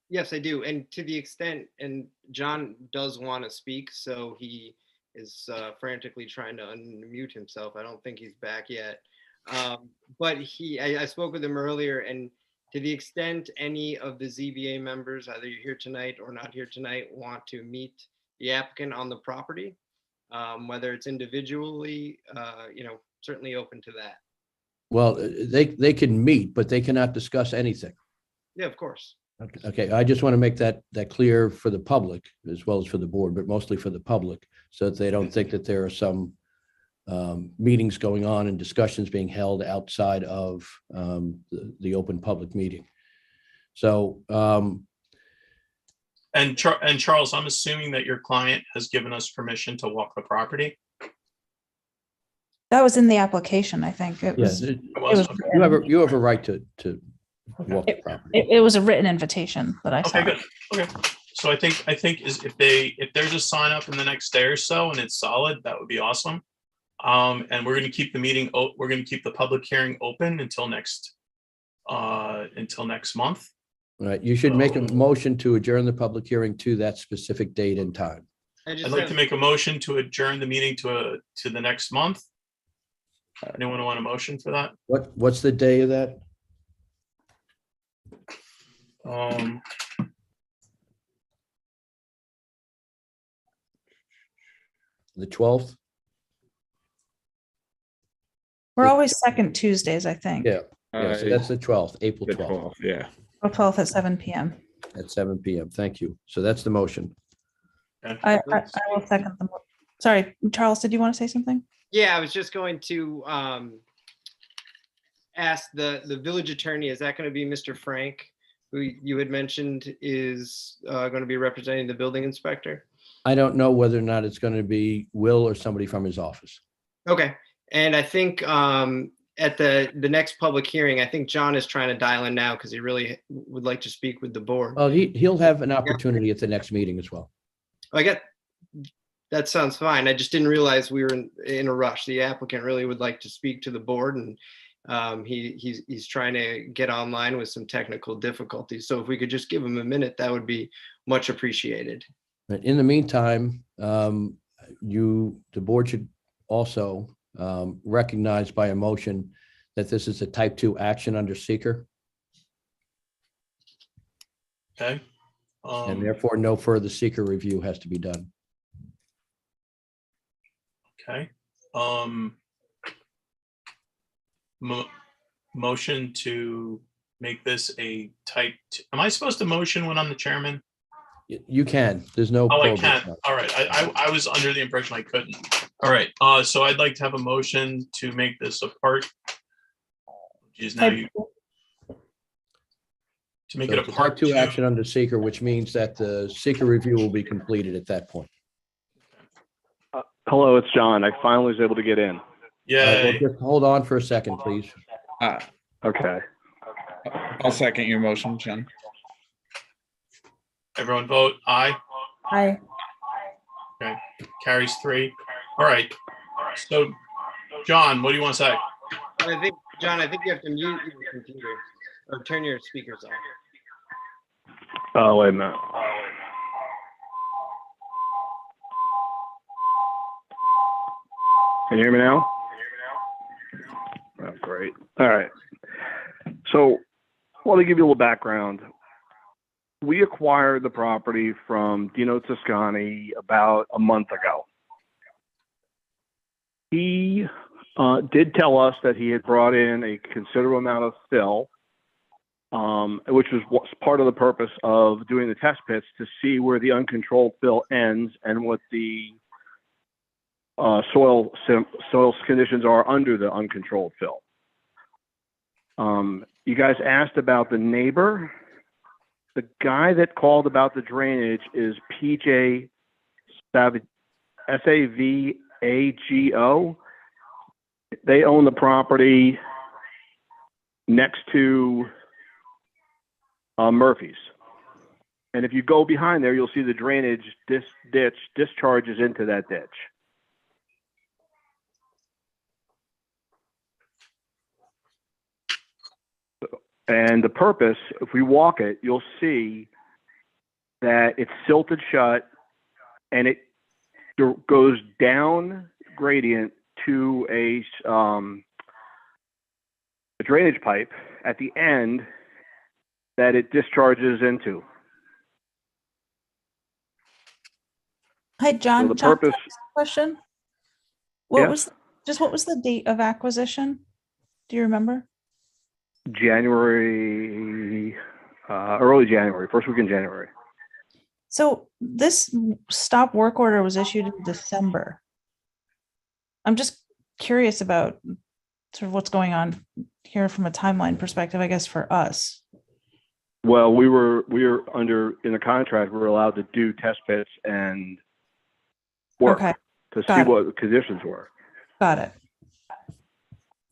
Yes, I do. And to the extent, and John does want to speak, so he is frantically trying to unmute himself. I don't think he's back yet. But I spoke with him earlier, and to the extent any of the ZBA members, either you're here tonight or not here tonight, want to meet the applicant on the property, whether it's individually, certainly open to that. Well, they can meet, but they cannot discuss anything. Yeah, of course. Okay, I just want to make that clear for the public as well as for the board, but mostly for the public, so that they don't think that there are some meetings going on and discussions being held outside of the open public meeting. So. And Charles, I'm assuming that your client has given us permission to walk the property. That was in the application, I think. It Yes, was. Okay. you have a right to walk the property. It was a written invitation that I saw. Okay, good. Okay. So I think is if there's a sign up in the next day or so and it's solid, that would be awesome. And we're going to keep the meeting. We're going to keep the public hearing open until next month. All right, you should make a motion to adjourn the public hearing to that specific date and time. I'd like to make a motion to adjourn the meeting to the next month. Anyone want a motion for that? What's the day of that? The 12th? We're always second Tuesdays, I think. Yeah. Yeah, so that's the 12th, April The 12th 12th, yeah. April 12th at 7 PM. at 7 PM. Thank you. So that's the motion. I will second them. Sorry, Charles, did you want to say something? Yeah, I was just going to ask the village attorney, is that going to be Mr. Frank, who you had mentioned is going to be representing the building inspector? I don't know whether or not it's going to be Will or somebody from his office. Okay, and I think at the next public hearing, I think John is trying to dial in now because he really would like to speak with the board. Well, he'll have an opportunity at the next meeting as well. I get, that sounds fine. I just didn't realize we were in a rush. The applicant really would like to speak to the board, and he's trying to get online with some technical difficulties. So if we could just give him a minute, that would be much appreciated. But in the meantime, the board should also recognize by a motion that this is a type 2 action under seeker, Okay. and therefore no further seeker review has to be done. Okay. Motion to make this a type 2. Am I supposed to motion when I'm the chairman? You can. There's no. Oh, I prohibition. can. All right. I was under the impression I couldn't. All right. So I'd like to have a motion to make this a part. Geez, now you. To make So it it's a a part type 2 action under seeker, which means that the seeker review will be completed at that point. Hello, it's John. I finally was able to get in. Yeah. Well, just hold on for a second, please. Okay. I'll second your motion, John. Everyone vote aye. Aye. Okay. Carries 3. All right. So, John, what do you want to say? I think, John, I think you have to mute your computer or turn your speakers off. Oh, wait a minute. Can you hear me now? Oh, great. All right. So, well, to give you a little background, we acquired the property from Dino Toscani about a month ago. He did tell us that he had brought in a considerable amount of fill, which was part of the purpose of doing the test pits to see where the uncontrolled fill ends and what the soil conditions are under the uncontrolled fill. You guys asked about the neighbor. The guy that called about the drainage is PJ Savago. They own the property next to Murphy's. And if you go behind there, you'll see the drainage ditch discharges into that ditch. And the purpose, if we walk it, you'll see that it's silted shut and it goes down gradient to a drainage pipe at the end that it discharges into. Hi, John. So the John, purpose. question. Yes? What was the date of acquisition? Do you remember? January, early January, first week in January. So this stop work order was issued in December. I'm just curious about sort of what's going on here from a timeline perspective, I guess, for us. Well, we were in the contract, we were allowed to do test pits and work to see what the conditions were. Got it.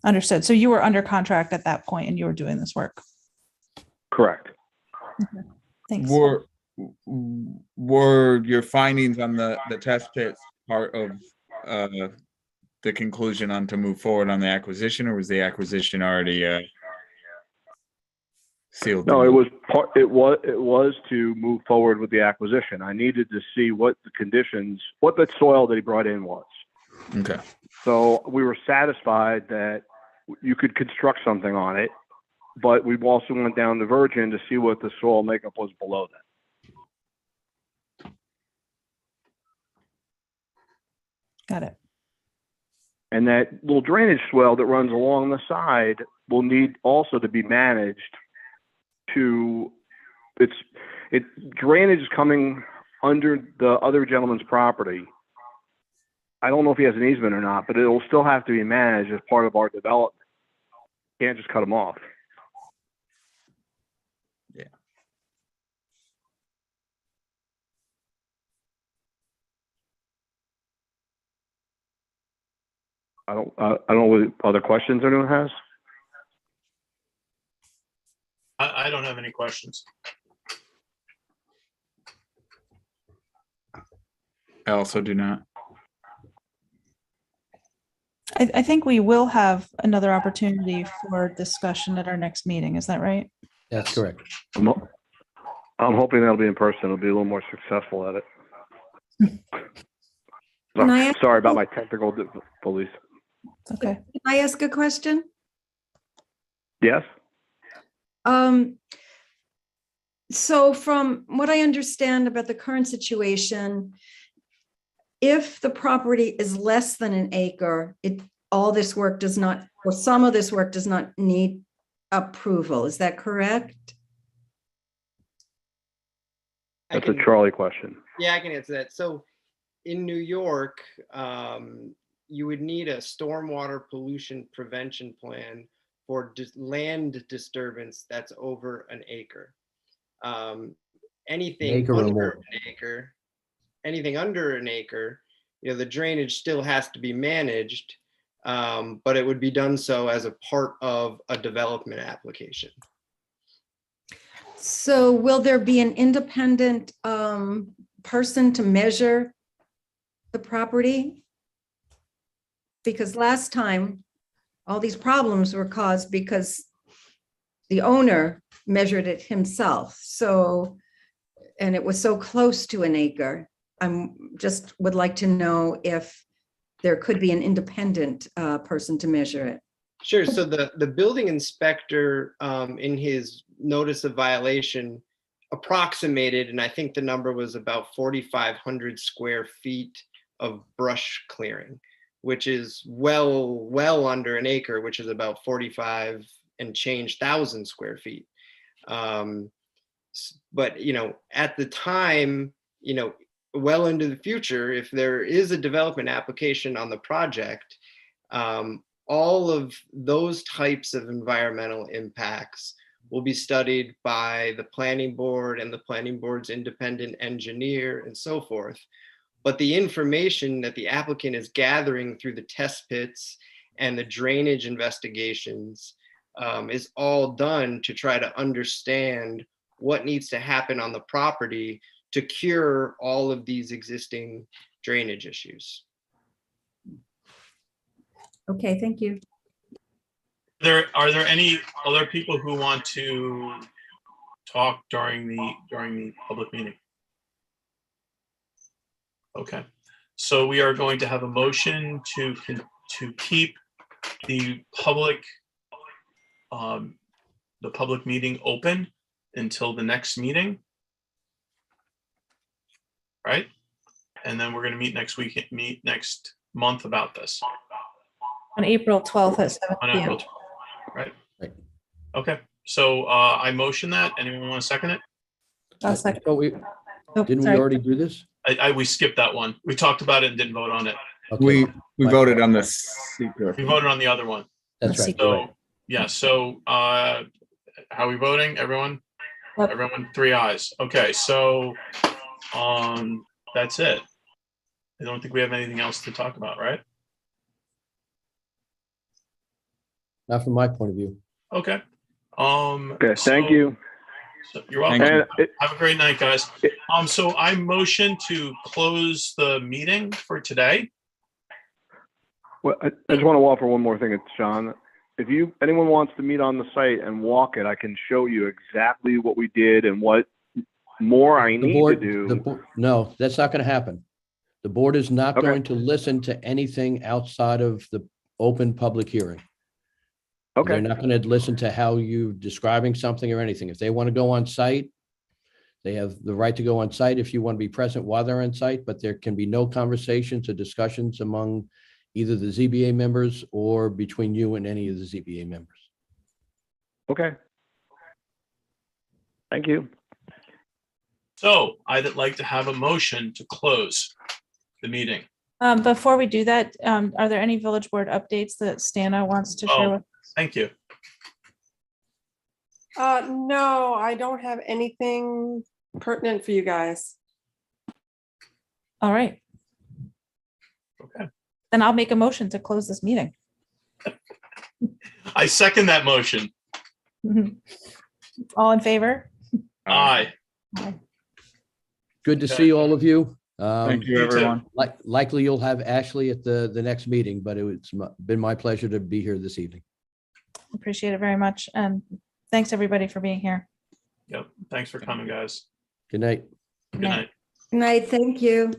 Understood. So you were under contract at that point and you were doing this work. Correct. Okay. Thanks. Were your findings on the test pits part of the conclusion on to move forward on the acquisition, or was the acquisition already sealed? No, it was to move forward with the acquisition. I needed to see what the conditions, what the soil that he brought in was. Okay. So we were satisfied that you could construct something on it, but we also went down to Virgin to see what the soil makeup was below that. Got it. And that little drainage swell that runs along the side will need also to be managed to, drainage is coming under the other gentleman's property. I don't know if he has an easement or not, but it'll still have to be managed as part of our development. Can't just cut them off. Yeah. I don't know what other questions anyone has. I don't have any questions. I also do not. I think we will have another opportunity for discussion at our next meeting. Is that right? That's correct. I'm hoping that'll be in person. It'll be a little more successful at it. Can I ask- Sorry about my technical difficulties. Okay. Can I ask a question? Yes? So from what I understand about the current situation, if the property is less than an acre, all this work does not, or some of this work does not need approval. Is that correct? That's a Charlie question. Yeah, I can answer that. So in New York, you would need a stormwater pollution prevention plan for land disturbance that's over an acre. Anything Acre or under more. an acre, anything under an acre, the drainage still has to be managed, but it would be done so as a part of a development application. So will there be an independent person to measure the property? Because last time, all these problems were caused because the owner measured it himself. So, and it was so close to an acre. Just would like to know if there could be an independent person to measure it. Sure. So the building inspector in his notice of violation approximated, and I think the number was about 4,500 square feet of brush clearing, which is well under an acre, which is about 45 and change thousand square feet. But, at the time, well into the future, if there is a development application on the project, all of those types of environmental impacts will be studied by the planning board and the planning board's independent engineer and so forth. But the information that the applicant is gathering through the test pits and the drainage investigations is all done to try to understand what needs to happen on the property to cure all of these existing drainage issues. Okay, thank you. Are there any other people who want to talk during the public meeting? Okay, so we are going to have a motion to keep the public meeting open until the next meeting, right? And then we're going to meet next month about this. On April 12th at 7 On p.m. April 12th, right? Right. Okay, so I motion that. Anyone want to second it? I'll second. Oh, didn't we sorry. already do this? We skipped that one. We talked about it and didn't vote on it. Okay. We My voted fault. on the secret. We voted on the other one. That's right. Secret. you're right. So, yeah, so how are we voting? Everyone? Yep. Everyone, 3 ayes. Okay, so that's it. I don't think we have anything else to talk about, right? Not from my point of view. Okay. Okay, thank so- you. so you're welcome. Thank you. And Have a great night, guys. So I motion to close the meeting for today. Well, I just want to offer one more thing. It's John. If anyone wants to meet on the site and walk it, I can show you exactly what we did and what more I The need board, to do. no, that's not going to happen. The board is not Okay. going to listen to anything outside of the open public hearing. They're Okay, not going to listen to how you describing something or anything. If they want to go on site, they have the right to go on site if you want to be present while they're on site, but there can be no conversations or discussions among either the ZBA members or between you and any of the ZBA members. okay. Thank you. So I'd like to have a motion to close the meeting. Before we do that, are there any village board updates that Stana wants to share Oh. with? Thank you. No, I don't have anything pertinent for you guys. All right. Okay. Then I'll make a motion to close this meeting. I second that motion. All in favor? Aye. Good to Okay. see all of you. Thank you, you too. everyone. Likely you'll have Ashley at the next meeting, but it's been my pleasure to be here this evening. Appreciate it very much. And thanks everybody for being here. Yep. Thanks for coming, guys. Good night. Good night. Good night, thank you.